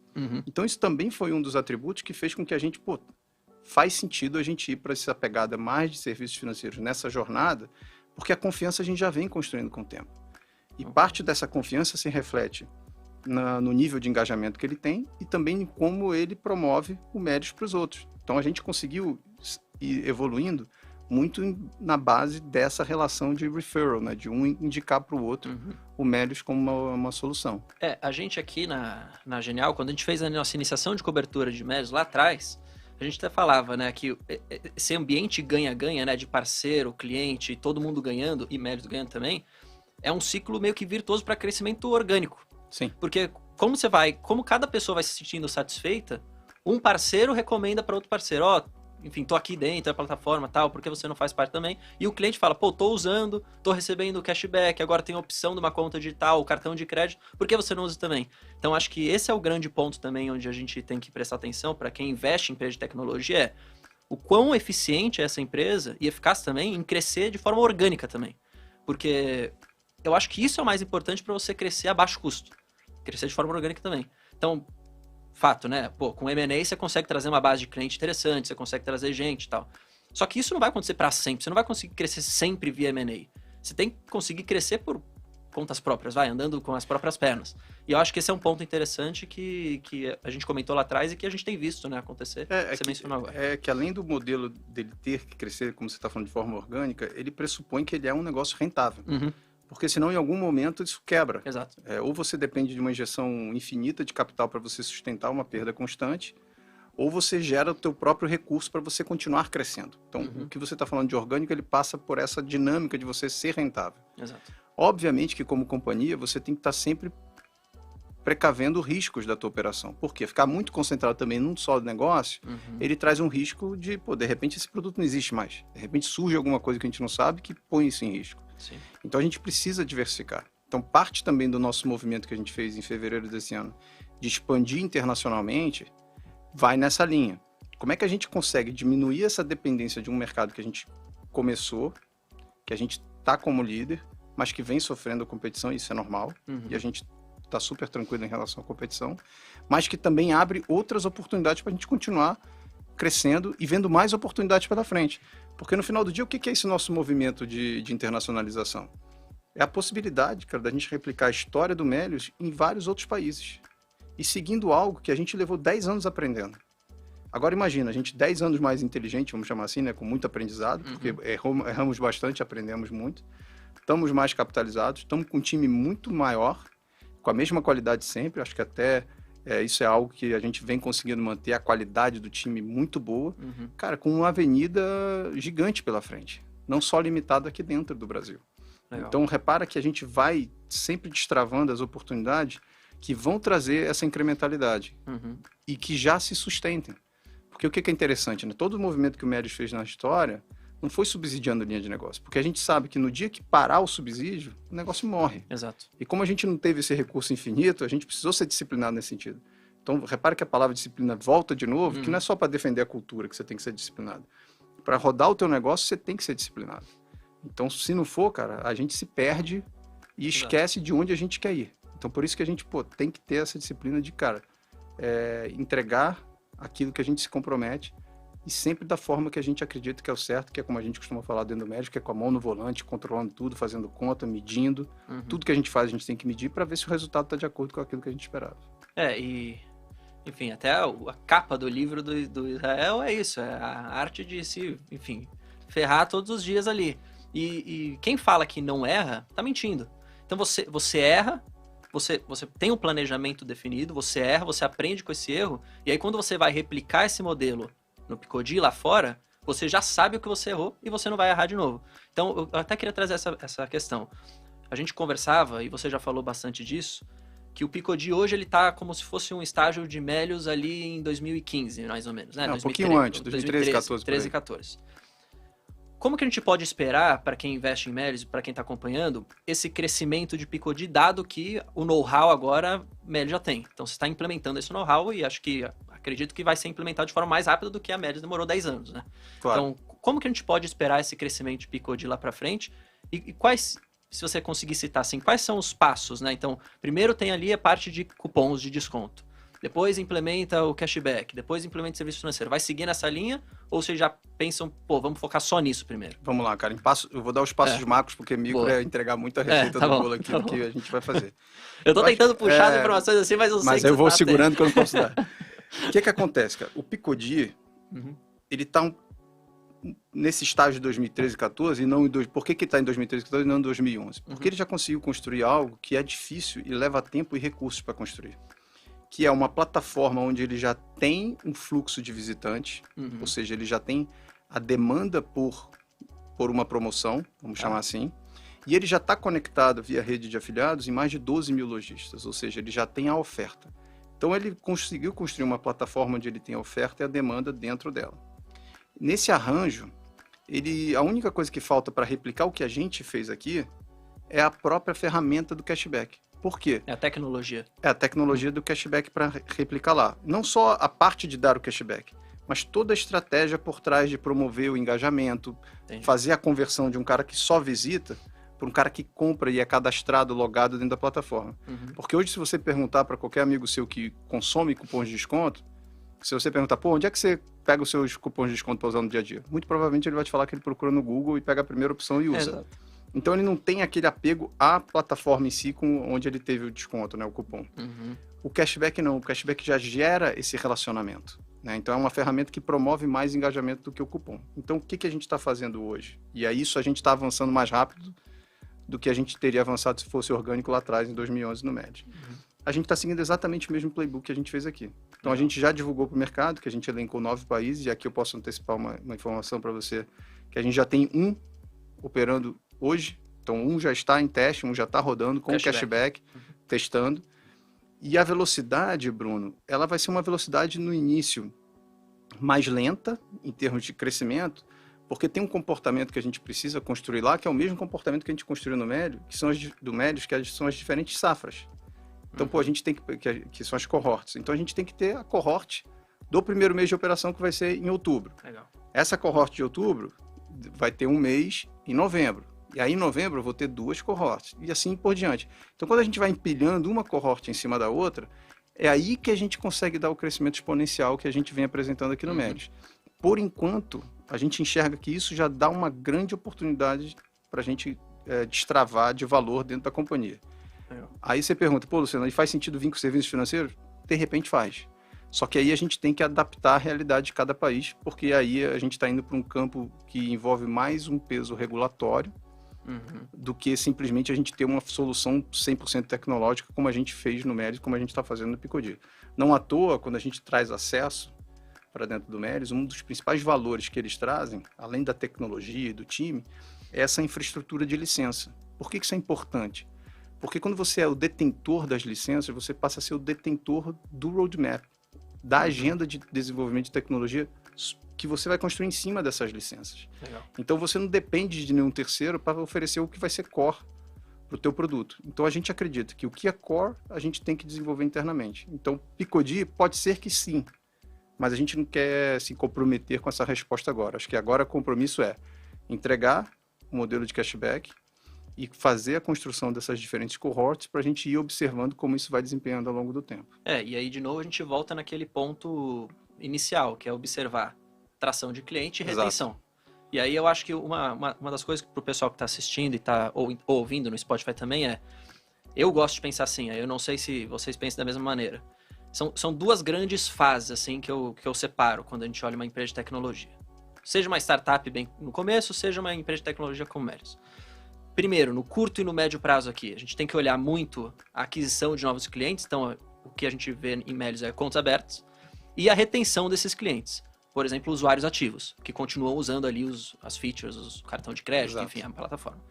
Então, isso também foi um dos atributos que fez com que a gente, faz sentido a gente ir para essa pegada mais de serviços financeiros nessa jornada, porque a confiança a gente já vem construindo com o tempo. E parte dessa confiança se reflete no nível de engajamento que ele tem e também em como ele promove o Melios para os outros. Então, a gente conseguiu ir evoluindo muito na base dessa relação de referral, né? De um indicar para o outro o Melios como uma solução. A gente aqui na Genial, quando a gente fez a nossa iniciação de cobertura de Melios lá atrás, a gente até falava, né, que esse ambiente ganha-ganha, né, de parceiro, cliente, todo mundo ganhando e Melios ganhando também, é um ciclo meio que virtuoso para crescimento orgânico. Sim. Porque como cada pessoa vai se sentindo satisfeita, um parceiro recomenda para outro parceiro, enfim, tô aqui dentro da plataforma tal, por que você não faz parte também? E o cliente fala, pô, tô usando, tô recebendo cashback, agora tem a opção de uma conta digital, cartão de crédito, por que você não usa também? Então, acho que esse é o grande ponto também onde a gente tem que prestar atenção para quem investe em empresa de tecnologia, o quão eficiente é essa empresa e eficaz também em crescer de forma orgânica também. Porque eu acho que isso é o mais importante para você crescer a baixo custo. Crescer de forma orgânica também. Então, fato, né? Pô, com M&A você consegue trazer uma base de cliente interessante, você consegue trazer gente e tal. Só que isso não vai acontecer para sempre. Você não vai conseguir crescer sempre via M&A. Você tem que conseguir crescer por contas próprias, andando com as próprias pernas. E eu acho que esse é um ponto interessante que a gente comentou lá atrás e que a gente tem visto, né, acontecer. Você mencionou agora. É que além do modelo dele ter que crescer, como você está falando, de forma orgânica, ele pressupõe que ele é um negócio rentável. Porque senão, em algum momento, isso quebra. Exato. Ou você depende de uma injeção infinita de capital para você sustentar uma perda constante, ou você gera o teu próprio recurso para você continuar crescendo. Então, o que você está falando de orgânico, ele passa por essa dinâmica de você ser rentável. Exato. Obviamente que, como companhia, você tem que estar sempre precavendo riscos da tua operação. Por quê? Ficar muito concentrado também num só negócio, ele traz um risco de, de repente, esse produto não existe mais. De repente, surge alguma coisa que a gente não sabe que põe isso em risco. Sim. Então, a gente precisa diversificar. Então, parte também do nosso movimento que a gente fez em fevereiro desse ano, de expandir internacionalmente, vai nessa linha. Como é que a gente consegue diminuir essa dependência de um mercado que a gente começou, que a gente está como líder, mas que vem sofrendo competição, isso é normal, e a gente está super tranquilo em relação à competição, mas que também abre outras oportunidades para a gente continuar crescendo e vendo mais oportunidades pela frente. Porque no final do dia, o que é esse nosso movimento de internacionalização? É a possibilidade, cara, da gente replicar a história do Melios em vários outros países. E seguindo algo que a gente levou 10 anos aprendendo. Agora imagina, a gente 10 anos mais inteligente, vamos chamar assim, né, com muito aprendizado, porque erramos bastante, aprendemos muito. Estamos mais capitalizados, estamos com um time muito maior, com a mesma qualidade sempre. Acho que até isso é algo que a gente vem conseguindo manter, a qualidade do time muito boa. Cara, com uma avenida gigante pela frente, não só limitada aqui dentro do Brasil. Legal. Então, repara que a gente vai sempre destravando as oportunidades que vão trazer essa incrementalidade e que já se sustentem. Porque o que é interessante, né? Todo o movimento que o Melios fez na história não foi subsidiando a linha de negócio, porque a gente sabe que no dia que parar o subsídio, o negócio morre. Exato. E como a gente não teve esse recurso infinito, a gente precisou ser disciplinado nesse sentido. Então, repara que a palavra disciplina volta de novo, que não é só para defender a cultura que você tem que ser disciplinado. Para rodar o teu negócio, você tem que ser disciplinado. Então, se não for, cara, a gente se perde e esquece de onde a gente quer ir. Então, por isso que a gente tem que ter essa disciplina de, cara, entregar aquilo que a gente se compromete e sempre da forma que a gente acredita que é o certo, que é como a gente costuma falar dentro do médico, que é com a mão no volante, controlando tudo, fazendo conta, medindo. Tudo que a gente faz, a gente tem que medir para ver se o resultado está de acordo com aquilo que a gente esperava. Enfim, até a capa do livro do Israel é isso, é a arte de se, enfim, ferrar todos os dias ali. E quem fala que não erra, tá mentindo. Então você erra, você tem um planejamento definido, você erra, você aprende com esse erro, e aí quando você vai replicar esse modelo no Picodi lá fora, você já sabe o que você errou e você não vai errar de novo. Então, eu até queria trazer essa questão. A gente conversava, e você já falou bastante disso, que o Picodi hoje ele tá como se fosse um estágio de Melios ali em 2015, mais ou menos, né? Não, 2013, um pouquinho antes, 2013, 14. 13 e 14. Como que a gente pode esperar, para quem investe em Melios, para quem está acompanhando, esse crescimento de Picodi, dado que o know-how agora Melios já tem? Então, você está implementando esse know-how e acredito que vai ser implementado de forma mais rápida do que a Melios demorou 10 anos, né? Claro. Então, como que a gente pode esperar esse crescimento de Picodi lá para frente? E quais, se você conseguir citar assim, quais são os passos, né? Então, primeiro tem ali a parte de cupons de desconto. depois implementa o cashback, depois implementa o serviço financeiro. Vai seguir nessa linha ou vocês já pensam, pô, vamos focar só nisso primeiro? Vamos lá, cara. Eu vou dar os passos macros, porque micro é entregar muita receita do bolo aqui do que a gente vai fazer. Eu tô tentando puxar as informações assim, mas eu sei que Mas eu vou segurando que eu não posso dar. O que acontece, cara? O Picodi, ele tá nesse estágio de 2013 e 2014 e não em... Por que está em 2013 e 2014 e não em 2011? Porque ele já conseguiu construir algo que é difícil e leva tempo e recursos para construir. Que é uma plataforma onde ele já tem um fluxo de visitantes, ou seja, ele já tem a demanda por uma promoção, vamos chamar assim, e ele já está conectado via rede de afiliados em mais de 12 mil lojistas, ou seja, ele já tem a oferta. Então ele conseguiu construir uma plataforma onde ele tem a oferta e a demanda dentro dela. Nesse arranjo, a única coisa que falta para replicar o que a gente fez aqui é a própria ferramenta do cashback. Por quê? É a tecnologia. É a tecnologia do cashback para replicar lá. Não só a parte de dar o cashback, mas toda a estratégia por trás de promover o engajamento, fazer a conversão de um cara que só visita para um cara que compra e é cadastrado, logado dentro da plataforma. Porque hoje, se você perguntar para qualquer amigo seu que consome cupons de desconto, se você perguntar, pô, onde é que você pega os seus cupons de desconto para usar no dia a dia? Muito provavelmente ele vai te falar que ele procura no Google e pega a primeira opção e usa. Exato. Então ele não tem aquele apego à plataforma em si onde ele teve o desconto, né, o cupom. O cashback não, o cashback já gera esse relacionamento, né? Então é uma ferramenta que promove mais engajamento do que o cupom. Então o que a gente está fazendo hoje? E é isso, a gente está avançando mais rápido do que a gente teria avançado se fosse orgânico lá atrás, em 2011, no MED. A gente está seguindo exatamente o mesmo playbook que a gente fez aqui. Então a gente já divulgou para o mercado, que a gente elencou 9 países, e aqui eu posso antecipar uma informação para você, que a gente já tem um operando hoje. Então um já está em teste, um já está rodando com o cashback, testando. E a velocidade, Bruno, ela vai ser uma velocidade no início mais lenta em termos de crescimento, porque tem um comportamento que a gente precisa construir lá, que é o mesmo comportamento que a gente construiu no médio, que são são as diferentes safras. Então, pô, a gente tem que são as cohorts. Então, a gente tem que ter a cohort do primeiro mês de operação, que vai ser em outubro. Legal. Essa cohort de outubro vai ter um mês em novembro. E aí, em novembro, eu vou ter 2 cohorts. E assim por diante. Então, quando a gente vai empilhando uma cohort em cima da outra, é aí que a gente consegue dar o crescimento exponencial que a gente vem apresentando aqui no MEDIS. Por enquanto, a gente enxerga que isso já dá uma grande oportunidade para a gente destravar de valor dentro da companhia. Aí você pergunta, pô, Luciano, e faz sentido vir com serviços financeiros? De repente faz. Só que aí a gente tem que adaptar a realidade de cada país, porque aí a gente está indo para um campo que envolve mais um peso regulatório do que simplesmente a gente ter uma solução 100% tecnológica, como a gente fez no MEDIS, como a gente está fazendo no Picodi. Não à toa, quando a gente traz acesso para dentro do MEDIS, um dos principais valores que eles trazem, além da tecnologia e do time, é essa infraestrutura de licença. Por que isso é importante? Porque quando você é o detentor das licenças, você passa a ser o detentor do roadmap, da agenda de desenvolvimento de tecnologia que você vai construir em cima dessas licenças. Legal. Então você não depende de nenhum terceiro para oferecer o que vai ser core para o teu produto. Então a gente acredita que o que é core a gente tem que desenvolver internamente. Então Picodi pode ser que sim, mas a gente não quer se comprometer com essa resposta agora. Acho que agora o compromisso é entregar o modelo de cashback e fazer a construção dessas diferentes cohorts para a gente ir observando como isso vai desempenhando ao longo do tempo. E aí de novo a gente volta naquele ponto inicial, que é observar tração de cliente e retenção. Exato. E aí eu acho que uma das coisas para o pessoal que está assistindo e está ouvindo no Spotify também eu gosto de pensar assim, eu não sei se vocês pensam da mesma maneira. São 2 grandes fases assim que eu separo quando a gente olha uma empresa de tecnologia. Seja uma startup bem no começo, seja uma empresa de tecnologia como Melios. Primeiro, no curto e no médio prazo aqui, a gente tem que olhar muito a aquisição de novos clientes, então o que a gente vê em Melios é contas abertas, e a retenção desses clientes. Por exemplo, usuários ativos, que continuam usando ali as features, o cartão de crédito, Exato. enfim, a plataforma.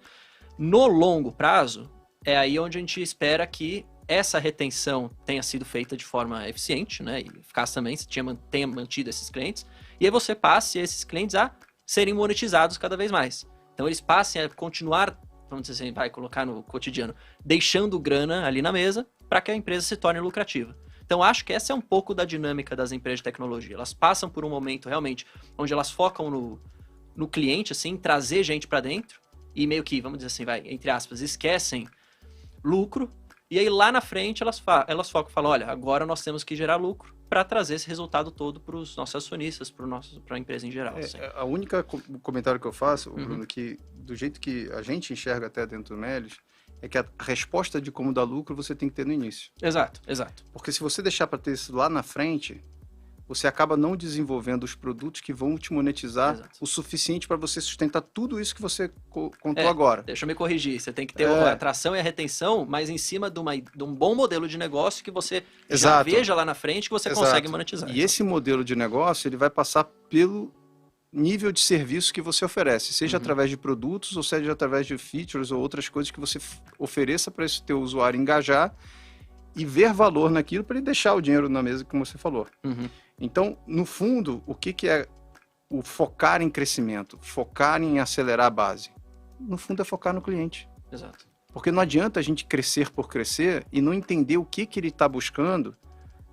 No longo prazo, é aí onde a gente espera que essa retenção tenha sido feita de forma eficiente, né, e eficaz também, se tenha mantido esses clientes, e aí você passe esses clientes a serem monetizados cada vez mais. Então eles passem a continuar, vamos dizer assim, vai colocar no cotidiano, deixando grana ali na mesa para que a empresa se torne lucrativa. Então acho que essa é um pouco da dinâmica das empresas de tecnologia. Elas passam por um momento realmente onde elas focam no cliente, assim, trazer gente para dentro e meio que, vamos dizer assim, entre aspas, esquecem lucro E aí lá na frente elas focam e falam, olha, agora nós temos que gerar lucro para trazer esse resultado todo para os nossos acionistas, para a empresa em geral. Assim. A única comentário que eu faço, Bruno, que do jeito que a gente enxerga até dentro do Melios, é que a resposta de como dar lucro você tem que ter no início. Exato. Porque se você deixar para ter isso lá na frente, você acaba não desenvolvendo os produtos que vão te monetizar o suficiente para você sustentar tudo isso que você contou agora. Deixa eu me corrigir. Você tem que ter a atração e a retenção, mas em cima de um bom modelo de negócio que você já veja lá na frente que você consegue monetizar. E esse modelo de negócio, ele vai passar pelo nível de serviço que você oferece, seja através de produtos ou seja através de features ou outras coisas que você ofereça para esse teu usuário engajar e ver valor naquilo para ele deixar o dinheiro na mesa, como você falou. Então, no fundo, o que é o focar em crescimento? Focar em acelerar a base? No fundo, é focar no cliente. Exato. Porque não adianta a gente crescer por crescer e não entender o que ele está buscando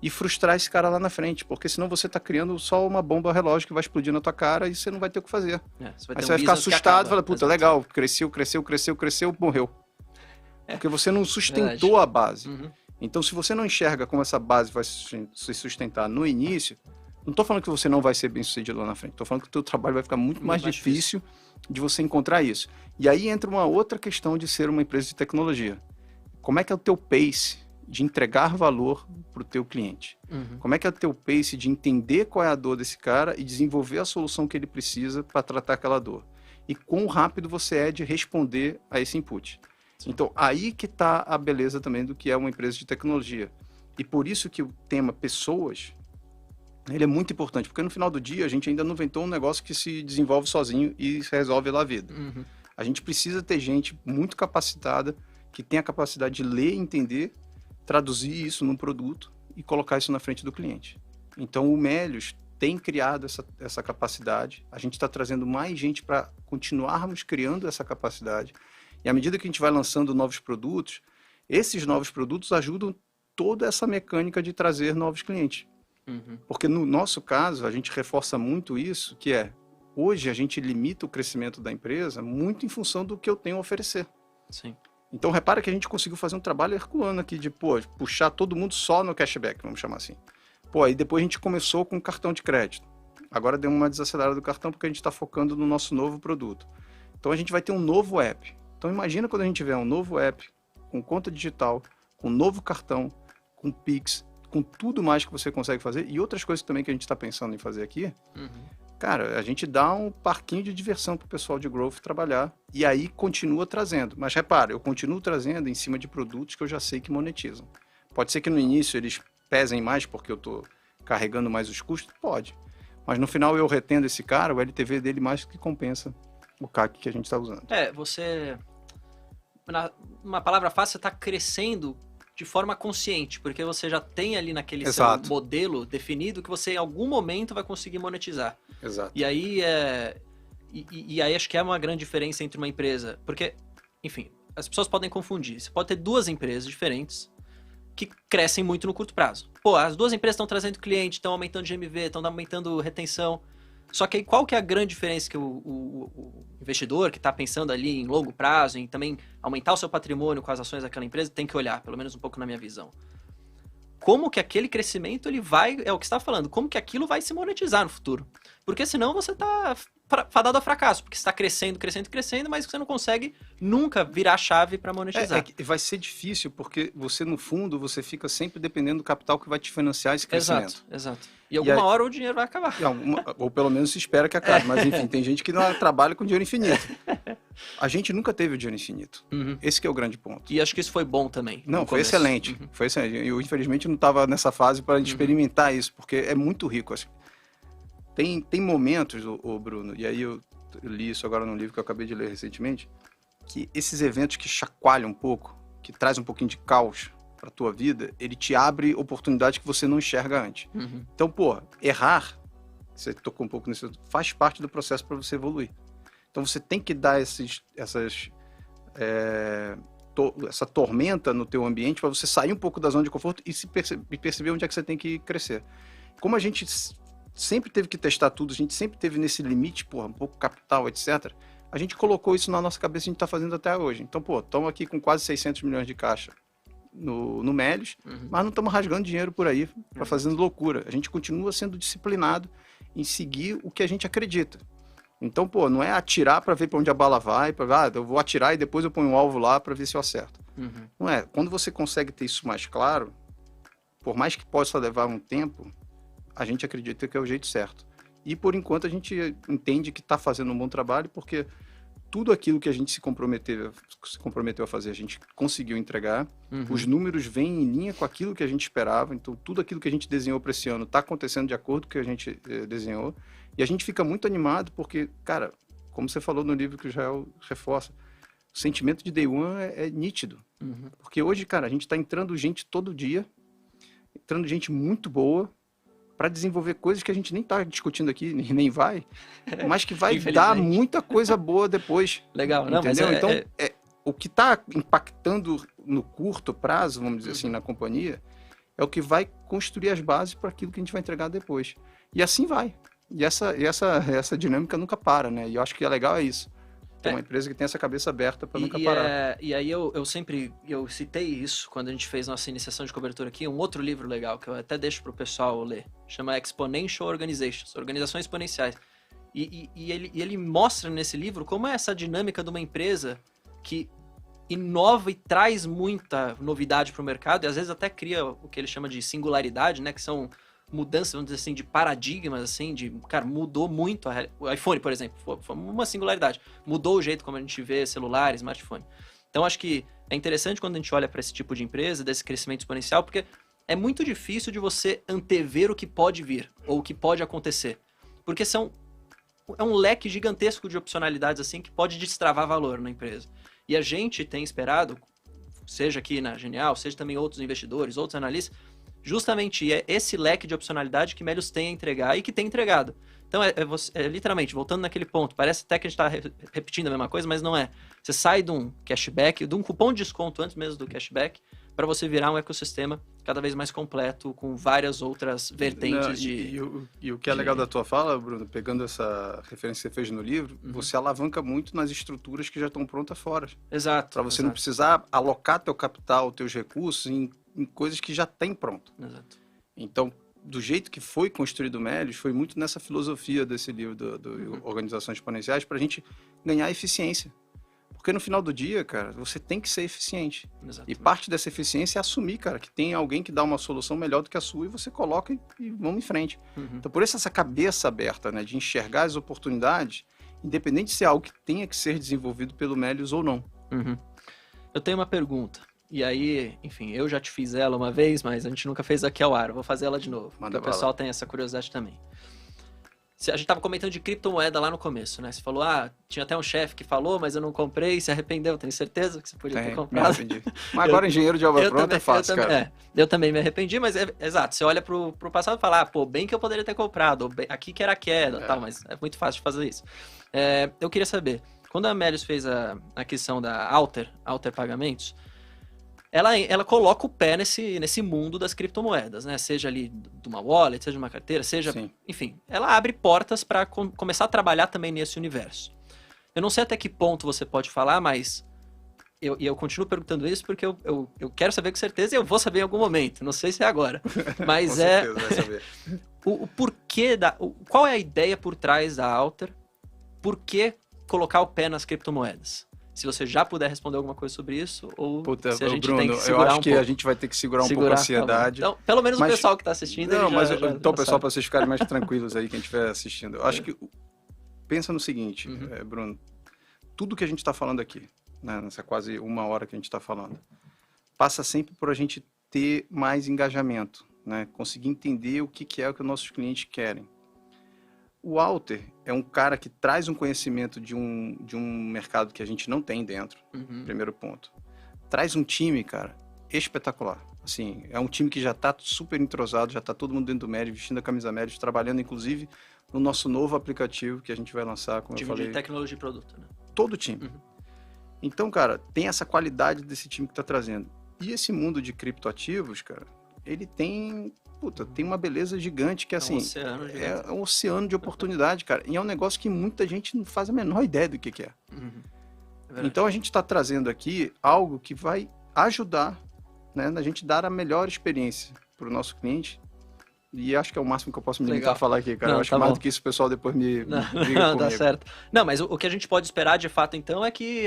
e frustrar esse cara lá na frente. Porque senão você está criando só uma bomba relógio que vai explodir na tua cara e você não vai ter o que fazer. Aí você vai ficar assustado e falar, puta, legal, cresceu, morreu. Porque você não sustentou a base. Então, se você não enxerga como essa base vai se sustentar no início, não estou falando que você não vai ser bem sucedido lá na frente, estou falando que o teu trabalho vai ficar muito mais difícil de você encontrar isso. E aí entra uma outra questão de ser uma empresa de tecnologia. Como é que é o teu pace de entregar valor para o teu cliente? Como é que é o teu pace de entender qual é a dor desse cara e desenvolver a solução que ele precisa para tratar aquela dor? E quão rápido você é de responder a esse input? Então, aí que está a beleza também do que é uma empresa de tecnologia. E por isso que o tema pessoas, ele é muito importante, porque no final do dia a gente ainda não inventou um negócio que se desenvolve sozinho e resolve lá a vida. A gente precisa ter gente muito capacitada, que tenha a capacidade de ler, entender, traduzir isso num produto e colocar isso na frente do cliente. Então, o Melios tem criado essa capacidade, a gente está trazendo mais gente para continuarmos criando essa capacidade. E à medida que a gente vai lançando novos produtos, esses novos produtos ajudam toda essa mecânica de trazer novos clientes. Porque no nosso caso, a gente reforça muito isso, que é, hoje a gente limita o crescimento da empresa muito em função do que eu tenho a oferecer. Sim. Então, repara que a gente conseguiu fazer um trabalho herculano aqui de, puxar todo mundo só no cashback, vamos chamar assim. Aí depois a gente começou com cartão de crédito. Agora deu uma desacelerada do cartão porque a gente está focando no nosso novo produto. Então, a gente vai ter um novo app. Então, imagina quando a gente tiver um novo app, com conta digital, com novo cartão, com Pix, com tudo mais que você consegue fazer e outras coisas também que a gente está pensando em fazer aqui. Cara, a gente dá um parquinho de diversão para o pessoal de growth trabalhar e aí continua trazendo. Mas repara, eu continuo trazendo em cima de produtos que eu já sei que monetizam. Pode ser que no início eles pesem mais porque eu estou carregando mais os custos? Pode. Mas no final eu retendo esse cara, o LTV dele mais que compensa o CAC que a gente está usando. Uma palavra fácil, você está crescendo de forma consciente, porque você já tem ali naquele seu modelo definido que você em algum momento vai conseguir monetizar. Exato. E aí, e aí acho que é uma grande diferença entre uma empresa, porque, enfim, as pessoas podem confundir. Você pode ter duas empresas diferentes que crescem muito no curto prazo. As duas empresas estão trazendo cliente, estão aumentando GMV, estão aumentando retenção. Só que aí qual que é a grande diferença que o investidor que está pensando ali em longo prazo, em também aumentar o seu patrimônio com as ações daquela empresa, tem que olhar, pelo menos um pouco na minha visão. Como que aquele crescimento, ele vai, é o que você está falando, como que aquilo vai se monetizar no futuro. Porque senão você está fadado a fracasso, porque você está crescendo, mas você não consegue nunca virar a chave para monetizar. Vai ser difícil, porque você, no fundo, você fica sempre dependendo do capital que vai te financiar esse crescimento. Exato. E alguma hora o dinheiro vai acabar. Ou pelo menos se espera que acabe. Mas enfim, tem gente que não trabalha com dinheiro infinito. A gente nunca teve o dinheiro infinito. Esse que é o grande ponto. E acho que isso foi bom também. Não, foi excelente. Foi excelente. Eu, infelizmente, não estava nessa fase para experimentar isso, porque é muito rico. Assim. Tem momentos, Bruno, e aí eu li isso agora num livro que eu acabei de ler recentemente, que esses eventos que chacoalham um pouco, que traz um pouquinho de caos para a tua vida, ele te abre oportunidades que você não enxerga antes. Então, errar, você tocou um pouco nisso, faz parte do processo para você evoluir. Então, você tem que dar essa tormenta no teu ambiente para você sair um pouco da zona de conforto e perceber onde é que você tem que crescer. Como a gente sempre teve que testar tudo, a gente sempre teve nesse limite, um pouco capital, etc., a gente colocou isso na nossa cabeça e a gente está fazendo até hoje. Então, estamos aqui com quase 600 milhões de caixa no Melius, mas não estamos rasgando dinheiro por aí para fazendo loucura. A gente continua sendo disciplinado em seguir o que a gente acredita. Então, pô, não é atirar para ver para onde a bala vai, eu vou atirar e depois eu ponho um alvo lá para ver se eu acerto. Não é. Quando você consegue ter isso mais claro, por mais que possa levar um tempo, a gente acredita que é o jeito certo. E, por enquanto, a gente entende que está fazendo um bom trabalho, porque tudo aquilo que a gente se comprometeu a fazer, a gente conseguiu entregar. Os números vêm em linha com aquilo que a gente esperava. Então, tudo aquilo que a gente desenhou para esse ano está acontecendo de acordo com o que a gente desenhou. E a gente fica muito animado porque, cara, como você falou no livro que o Israel reforça, o sentimento de Day One é nítido. Porque hoje, cara, a gente está entrando gente todo dia, entrando gente muito boa, para desenvolver coisas que a gente nem está discutindo aqui, nem vai, mas que vai dar muita coisa boa depois. Legal, não, entendeu? Mas então, o que está impactando no curto prazo, vamos dizer assim, na companhia, é o que vai construir as bases para aquilo que a gente vai entregar depois. E assim vai. E essa dinâmica nunca para, né? E eu acho que é legal isso. Ter uma empresa que tem essa cabeça aberta para nunca parar. E aí eu citei isso quando a gente fez nossa iniciação de cobertura aqui, um outro livro legal que eu até deixo para o pessoal ler, chama Exponential Organizations, Organizações Exponenciais. E ele mostra nesse livro como é essa dinâmica de uma empresa que inova e traz muita novidade para o mercado e às vezes até cria o que ele chama de singularidade, né? Que são mudanças, vamos dizer assim, de paradigmas, assim, cara, mudou muito o iPhone, por exemplo, foi uma singularidade, mudou o jeito como a gente vê celular, smartphone. Então, acho que é interessante quando a gente olha para esse tipo de empresa, desse crescimento exponencial, porque é muito difícil de você antever o que pode vir, ou o que pode acontecer, porque é um leque gigantesco de opcionalidades, assim, que pode destravar valor na empresa. E a gente tem esperado, seja aqui na Genial, seja também outros investidores, outros analistas, justamente é esse leque de opcionalidade que Melius tem a entregar e que tem entregado. Então, literalmente, voltando naquele ponto, parece até que a gente está repetindo a mesma coisa, mas não é. Você sai de um cashback, de um cupom de desconto antes mesmo do cashback, para você virar um ecossistema cada vez mais completo, com várias outras vertentes E o que é legal da tua fala, Bruno, pegando essa referência que você fez no livro, você alavanca muito nas estruturas que já estão prontas fora. Exato. Para você não precisar alocar teu capital, teus recursos em coisas que já tem pronto. Exato. Então, do jeito que foi construído o Melius, foi muito nessa filosofia desse livro do Organizações Exponenciais para a gente ganhar eficiência. Porque no final do dia, cara, você tem que ser eficiente. Exatamente. E parte dessa eficiência é assumir, cara, que tem alguém que dá uma solução melhor do que a sua e você coloca e vamos em frente. Então, por isso essa cabeça aberta, né, de enxergar as oportunidades, independente se é algo que tenha que ser desenvolvido pelo Melius ou não. Eu tenho uma pergunta. E aí, enfim, eu já te fiz ela uma vez, mas a gente nunca fez aqui ao ar. Eu vou fazer ela de novo. Porque o pessoal tem essa curiosidade também. A gente tava comentando de criptomoeda lá no começo, né? Você falou, tinha até um chefe que falou, mas eu não comprei, se arrependeu. Tenho certeza que você podia ter comprado. Me arrependi. Mas agora engenheiro de obra pronta é fácil, cara. Eu também me arrependi, mas exato. Você olha pro passado e fala, bem que eu poderia ter comprado, ou aqui que era queda, tal, mas é muito fácil de fazer isso. Eu queria saber, quando a Melius fez a aquisição da Alter Pagamentos, ela coloca o pé nesse mundo das criptomoedas, né? Seja ali de uma wallet, seja de uma carteira, seja... Sim. Enfim, ela abre portas para começar a trabalhar também nesse universo. Eu não sei até que ponto você pode falar, mas eu continuo perguntando isso porque eu quero saber com certeza e eu vou saber em algum momento. Não sei se é agora. Mas com certeza vai saber. O porquê qual é a ideia por trás da Alter? Por que colocar o pé nas criptomoedas? Se você já puder responder alguma coisa sobre isso, ou se a gente Bruno, tem que segurar eu acho que a gente vai ter que segurar um pouco a ansiedade. Então, pelo menos o pessoal que está assistindo... Não, mas então, pessoal, para vocês ficarem mais tranquilos aí, quem estiver assistindo. Eu acho que... Pensa no seguinte, Bruno. Tudo que a gente está falando aqui, né, nessa quase 1 hora que a gente está falando, passa sempre por a gente ter mais engajamento, né? Conseguir entender o que é o que os nossos clientes querem. O Alter é um cara que traz um conhecimento de um mercado que a gente não tem dentro, primeiro ponto. Traz um time, cara, espetacular. Assim, é um time que já está super entrosado, já está todo mundo dentro do Melius, vestindo a camisa Melius, trabalhando, inclusive, no nosso novo aplicativo que a gente vai lançar, como eu falei. Time de tecnologia e produto, né? Todo o time. Então, cara, tem essa qualidade desse time que está trazendo. E esse mundo de criptoativos, cara, ele tem uma beleza gigante que, assim, é um oceano de oportunidade, cara. E é um negócio que muita gente não faz a menor ideia do que é. Então, a gente está trazendo aqui algo que vai ajudar né, da gente dar a melhor experiência para o nosso cliente. E acho que é o máximo que eu posso me limitar Legal. a falar aqui, cara. Não, Eu acho tá que mais bom. do que isso o pessoal depois me Não, briga não, comigo. tá certo. Não, mas o que a gente pode esperar de fato então é que,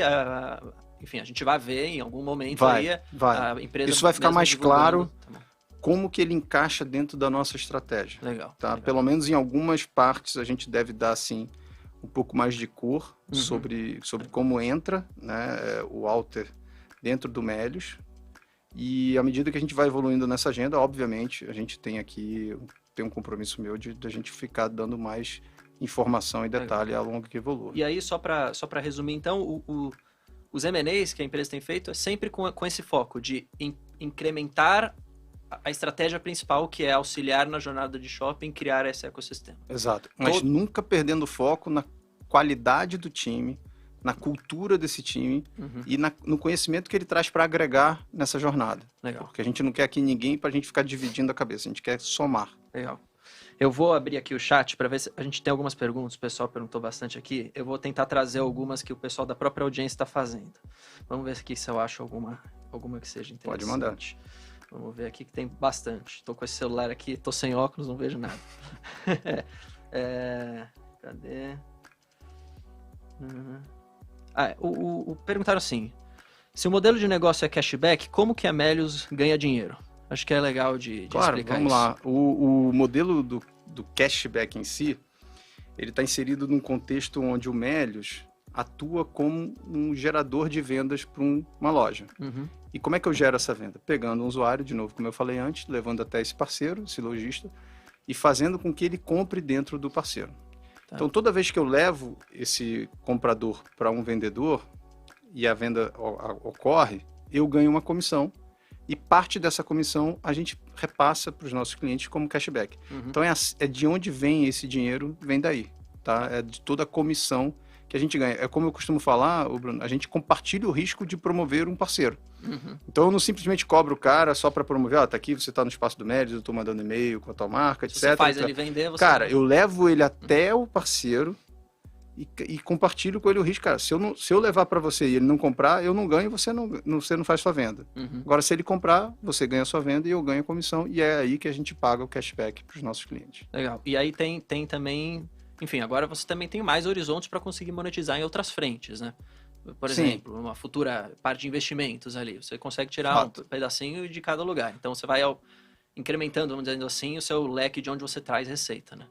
enfim, a gente vai ver em algum momento aí Vai. a empresa. Isso vai ficar mesmo mais divulgando. claro Tá bom. como que ele encaixa dentro da nossa estratégia. Legal. Tá? Legal. Pelo menos em algumas partes a gente deve dar, assim, um pouco mais de cor Uhum. sobre como entra, né, o Alter dentro do Melius. E à medida que a gente vai evoluindo nessa agenda, obviamente, a gente tem um compromisso meu de a gente ficar dando mais informação e detalhe ao longo que evolui. E aí, só para resumir, então, os M&As que a empresa tem feito é sempre com esse foco de incrementar a estratégia principal, que é auxiliar na jornada de shopping, criar esse ecossistema. Exato. Mas nunca perdendo foco na qualidade do time, na cultura desse time e no conhecimento que ele traz para agregar nessa jornada. Legal. Porque a gente não quer aqui ninguém para a gente ficar dividindo a cabeça, a gente quer somar. Legal. Eu vou abrir aqui o chat para ver se a gente tem algumas perguntas. O pessoal perguntou bastante aqui. Eu vou tentar trazer algumas que o pessoal da própria audiência está fazendo. Vamos ver aqui se eu acho alguma que seja interessante. Pode mandar. Vamos ver aqui que tem bastante. Estou com esse celular aqui, estou sem óculos, não vejo nada. Cadê? Perguntaram assim: se o modelo de negócio é cashback, como que a Melius ganha dinheiro? Acho que é legal de Claro, explicar vamos isso. lá. O modelo do cashback em si, ele está inserido num contexto onde o Melius atua como um gerador de vendas para uma loja. Uhum. E como é que eu gero essa venda? Pegando um usuário, de novo, como eu falei antes, levando até esse parceiro, esse lojista, e fazendo com que ele compre dentro do parceiro. Tá. Então, toda vez que eu levo esse comprador para um vendedor e a venda ocorre, eu ganho uma comissão e parte dessa comissão a gente repassa para os nossos clientes como cashback. Uhum. Então, é de onde vem esse dinheiro, vem daí, tá? É de toda a comissão que a gente ganha. É como eu costumo falar, Bruno, a gente compartilha o risco de promover um parceiro. Uhum. Então, eu não simplesmente cobro o cara só para promover, tá aqui, você tá no espaço do Melius, eu tô mandando e-mail com a tua marca, etc. Se você faz ele vender, você... Cara, eu levo ele até o parceiro e compartilho com ele o risco. Cara, se eu levar para você e ele não comprar, eu não ganho, você não faz sua venda. Uhum. Agora, se ele comprar, você ganha a sua venda e eu ganho a comissão, e é aí que a gente paga o cashback para os nossos clientes. Legal. E aí tem também... Enfim, agora você também tem mais horizontes para conseguir monetizar em outras frentes, né? Por Sim. exemplo, uma futura parte de investimentos ali. Você consegue tirar Fato. um pedacinho de cada lugar. Então, você vai incrementando, vamos dizer assim, o seu leque de onde você traz receita, né?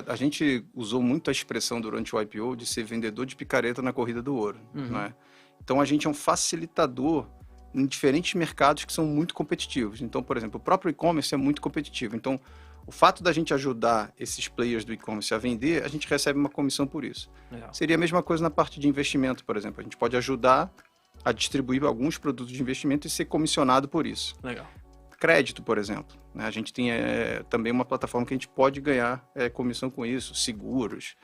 A gente usou muito a expressão durante o IPO de ser vendedor de picareta na corrida do ouro, né? Então, a gente é um facilitador em diferentes mercados que são muito competitivos. Então, por exemplo, o próprio e-commerce é muito competitivo. Então, o fato da gente ajudar esses players do e-commerce a vender, a gente recebe uma comissão por isso. Legal. Seria a mesma coisa na parte de investimento, por exemplo. A gente pode ajudar a distribuir alguns produtos de investimento e ser comissionado por isso. Legal. Crédito, por exemplo, né? A gente tem também uma plataforma que a gente pode ganhar comissão com isso, seguros,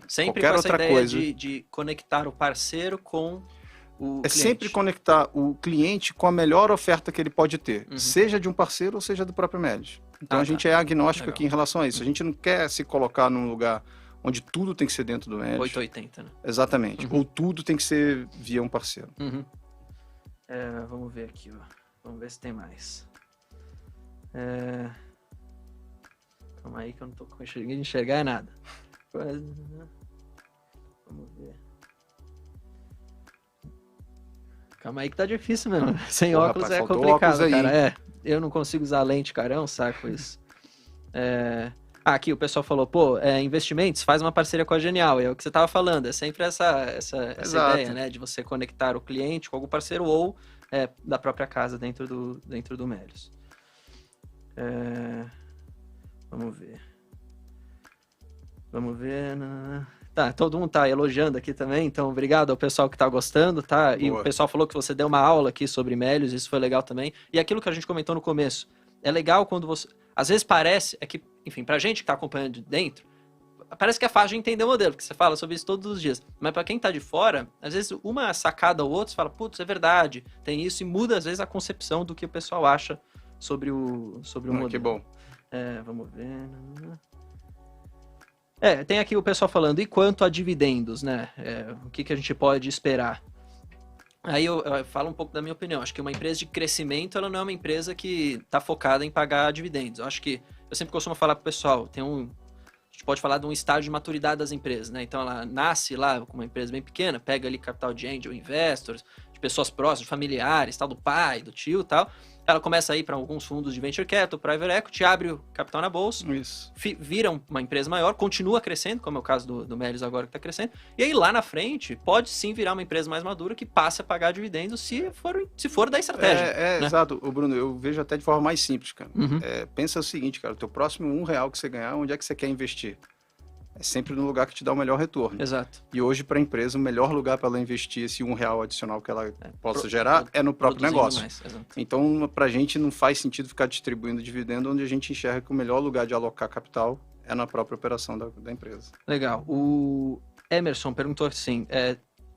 Sempre qualquer com essa outra ideia coisa. de conectar o parceiro com o cliente. Sempre conectar o cliente com a melhor oferta que ele pode ter, seja de um parceiro ou seja do próprio Melius. Então a gente é agnóstico Legal. aqui em relação a isso. A gente não quer se colocar num lugar onde tudo tem que ser dentro do Melius. 880, né? Exatamente. Ou tudo tem que ser via um parceiro. Uhum. Vamos ver aqui, ó. Vamos ver se tem mais. Calma aí que eu não tô conseguindo enxergar nada. Vamos ver. Calma aí que tá difícil mesmo. Sem Pô, óculos rapaz, é faltou complicado, óculos aí, cara. Eu não consigo usar lente, cara. É um saco isso. Aqui o pessoal falou, investimentos, faz uma parceria com a Genial. É o que você tava falando. É sempre essa ideia, né? De você conectar o cliente com algum parceiro ou da própria casa dentro do Melius. Vamos ver. Tá, todo mundo tá elogiando aqui também, então obrigado ao pessoal que tá gostando, tá? E Boa. o pessoal falou que você deu uma aula aqui sobre Melius, isso foi legal também. E aquilo que a gente comentou no começo, é legal quando você... Às vezes parece, que, enfim, pra gente que tá acompanhando de dentro, parece que é fácil de entender o modelo, porque você fala sobre isso todos os dias. Mas pra quem tá de fora, às vezes uma sacada ou outra, você fala, putz, é verdade, tem isso, e muda às vezes a concepção do que o pessoal acha sobre o modelo. Que bom. Vamos ver... tem aqui o pessoal falando, e quanto a dividendos, né? O que a gente pode esperar? Aí eu falo um pouco da minha opinião. Acho que uma empresa de crescimento, ela não é uma empresa que está focada em pagar dividendos. Eu acho que, eu sempre costumo falar para o pessoal, a gente pode falar de um estágio de maturidade das empresas, né? Então ela nasce lá com uma empresa bem pequena, pega ali capital de angel investors, de pessoas próximas, familiares, tal, do pai, do tio e tal. Ela começa a ir para alguns fundos de venture capital, private equity, abre o capital na bolsa, Isso. vira uma empresa maior, continua crescendo, como é o caso do Melius agora que está crescendo, e aí lá na frente pode sim virar uma empresa mais madura que passe a pagar dividendos se for da estratégia. Né? Exato. Bruno, eu vejo até de forma mais simples, cara. Uhum. Pensa o seguinte, cara, o teu próximo R$1 que você ganhar, onde é que você quer investir? É sempre no lugar que te dá o melhor retorno. Exato. E hoje, para a empresa, o melhor lugar para ela investir esse R$1 adicional que ela possa gerar é no próprio negócio. Mais, então, para a gente não faz sentido ficar distribuindo dividendo onde a gente enxerga que o melhor lugar de alocar capital é na própria operação da empresa. Legal. O Emerson perguntou assim,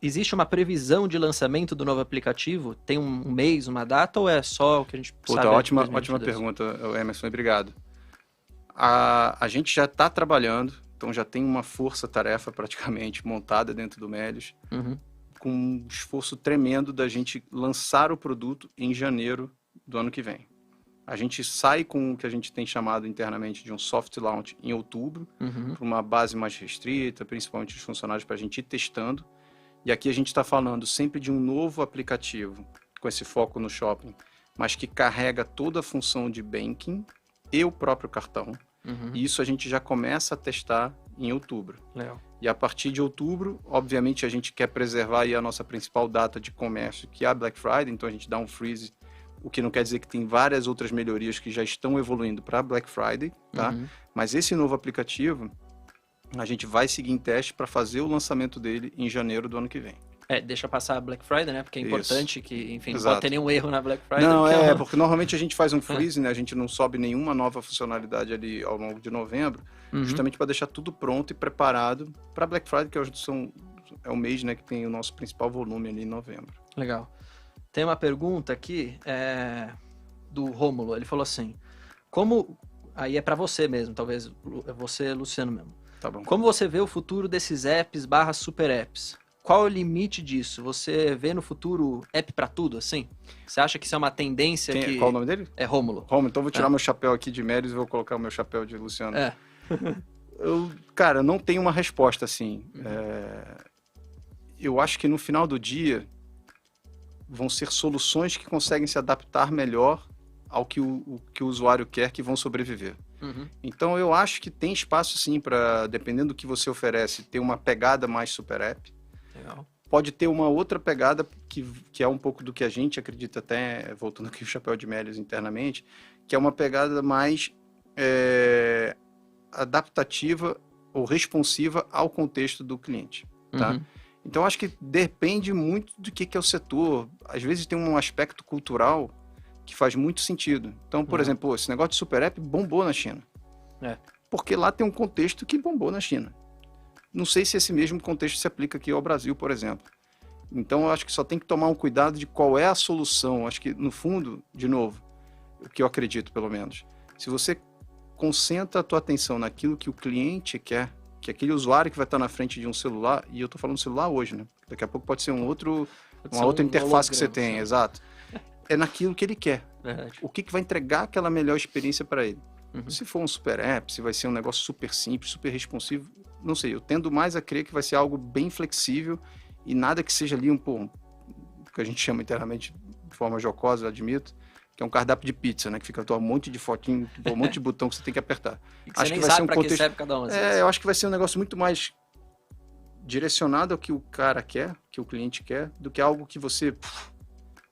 existe uma previsão de lançamento do novo aplicativo? Tem um mês, uma data, ou é só o que a gente sabe? Ótima pergunta, Emerson, obrigado. A gente já está trabalhando, então já tem uma força-tarefa praticamente montada dentro do Melius, com um esforço tremendo da gente lançar o produto em janeiro do ano que vem. A gente sai com o que a gente tem chamado internamente de um soft launch em outubro, para uma base mais restrita, principalmente os funcionários, para a gente ir testando. E aqui a gente está falando sempre de um novo aplicativo, com esse foco no shopping, mas que carrega toda a função de banking e o próprio cartão. E isso a gente já começa a testar em outubro. Legal. E a partir de outubro, obviamente, a gente quer preservar aí a nossa principal data de comércio, que é a Black Friday, então a gente dá um freeze, o que não quer dizer que tem várias outras melhorias que já estão evoluindo para a Black Friday, tá? Mas esse novo aplicativo, a gente vai seguir em teste para fazer o lançamento dele em janeiro do ano que vem. Deixa passar a Black Friday, né? Porque é importante que, enfim, não Exato. pode ter nenhum erro na Black Friday. Não, porque normalmente a gente faz um freeze, né? A gente não sobe nenhuma nova funcionalidade ali ao longo de novembro, justamente para deixar tudo pronto e preparado para Black Friday, que é o mês, né, que tem o nosso principal volume ali em novembro. Legal. Tem uma pergunta aqui do Rômulo. Ele falou assim, aí é para você mesmo, talvez é você, Luciano mesmo. Tá bom. Como você vê o futuro desses apps/super apps? Qual é o limite disso? Você vê no futuro app para tudo, assim? Você acha que isso é uma tendência que... Qual o nome dele? É Rômulo. Rômulo, então eu vou tirar meu chapéu aqui de Melius e vou colocar o meu chapéu de Luciano. Cara, não tenho uma resposta assim. Eu acho que no final do dia vão ser soluções que conseguem se adaptar melhor ao que o usuário quer, que vão sobreviver. Então eu acho que tem espaço sim para, dependendo do que você oferece, ter uma pegada mais super app. Legal. Pode ter uma outra pegada que é um pouco do que a gente acredita, até voltando aqui o chapéu de Melius internamente, que é uma pegada mais adaptativa ou responsiva ao contexto do cliente, tá? Então acho que depende muito do que é o setor. Às vezes tem um aspecto cultural que faz muito sentido. Então, por exemplo, esse negócio de super app bombou na China. Porque lá tem um contexto que bombou na China. Não sei se esse mesmo contexto se aplica aqui ao Brasil, por exemplo. Então, eu acho que só tem que tomar um cuidado de qual é a solução. Acho que, no fundo, de novo, o que eu acredito, pelo menos, se você concentra a tua atenção naquilo que o cliente quer, que aquele usuário que vai estar na frente de um celular, e eu estou falando celular hoje, né? Daqui a pouco pode ser uma outra interface que você tem, exato. É naquilo que ele quer. Verdade. O que vai entregar aquela melhor experiência para ele. Se for um super app, se vai ser um negócio super simples, super responsivo, não sei, eu tendo mais a crer que vai ser algo bem flexível e nada que seja ali o que a gente chama internamente de forma jocosa, eu admito, que é um cardápio de pizza, né? Que fica um monte de fotinho, um monte de botão que você tem que apertar. E que acho você nem que vai sabe para que serve cada um. Eu acho que vai ser um negócio muito mais direcionado ao que o cara quer, que o cliente quer, do que algo que você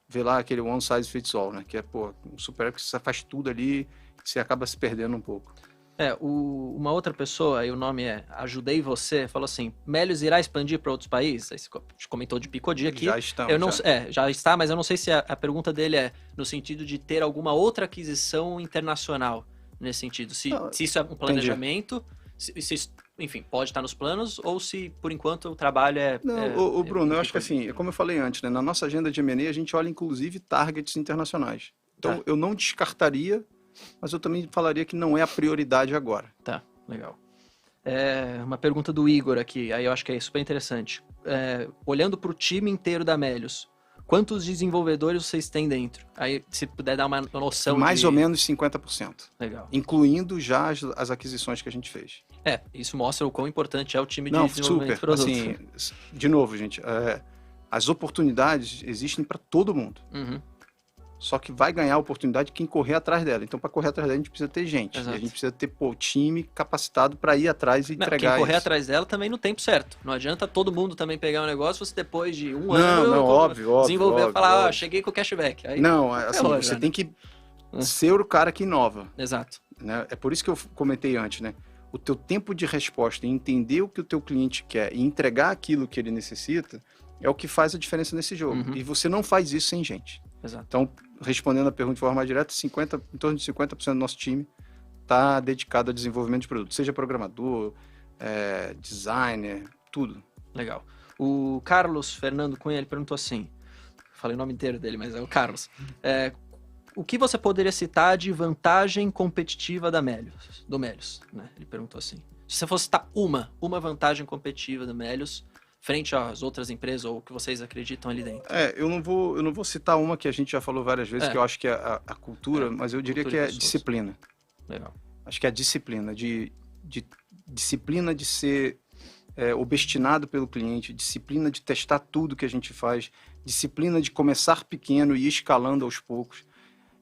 vê lá, aquele one size fits all, né? Que é, um super app que você faz tudo ali, você acaba se perdendo um pouco. Uma outra pessoa, aí o nome é Ajudei Você, falou assim, Melius irá expandir para outros países? Aí você comentou de Picodi aqui. Já estamos. Já está, mas eu não sei se a pergunta dele é no sentido de ter alguma outra aquisição internacional, nesse sentido. Se isso é um planejamento, se enfim, pode estar nos planos, ou se, por enquanto, o trabalho Bruno, eu acho que assim, como eu falei antes, né, na nossa agenda de M&A, a gente olha, inclusive, targets internacionais. Então, eu não descartaria, mas eu também falaria que não é a prioridade agora. Tá, legal. Uma pergunta do Igor aqui, aí eu acho que é super interessante. Olhando para o time inteiro da Melius, Quantos desenvolvedores vocês têm dentro? Aí, se puder dar uma noção Mais ou menos 50%. Legal. Incluindo já as aquisições que a gente fez. Isso mostra o quão importante é o time de Não, desenvolvimento de super. produto. Assim, de novo, gente, as oportunidades existem para todo mundo. Uhum. Só que vai ganhar a oportunidade quem correr atrás dela. Então, para correr atrás dela, a gente precisa ter gente. Exato. E a gente precisa ter time capacitado para ir atrás e entregar Quem correr isso. atrás dela também no tempo certo. Não adianta todo mundo também pegar um negócio, você depois de um Não, ano óbvio, desenvolver, óbvio, falar, óbvio. cheguei com o cashback. Aí, Não, assim, ferrou você já, tem que ser o cara que inova. Exato. Né? É por isso que eu comentei antes, né? O teu tempo de resposta, entender o que o teu cliente quer e entregar aquilo que ele necessita, é o que faz a diferença nesse jogo. Uhum. E você não faz isso sem gente. Exato. Então, respondendo a pergunta de forma mais direta, em torno de 50% do nosso time está dedicado a desenvolvimento de produto, seja programador, designer, tudo. Legal. O Carlos Fernando Cunha, ele perguntou assim, falei o nome inteiro dele, mas é o Carlos. O que você poderia citar de vantagem competitiva do Melius? Né? Ele perguntou assim. Se você fosse citar uma vantagem competitiva do Melius frente às outras empresas ou o que vocês acreditam ali dentro. Eu não vou citar uma que a gente já falou várias vezes, que eu acho que é a cultura, mas eu diria que é disciplina. Legal. Acho que é a disciplina, de disciplina de ser obstinado pelo cliente, disciplina de testar tudo que a gente faz, disciplina de começar pequeno e ir escalando aos poucos,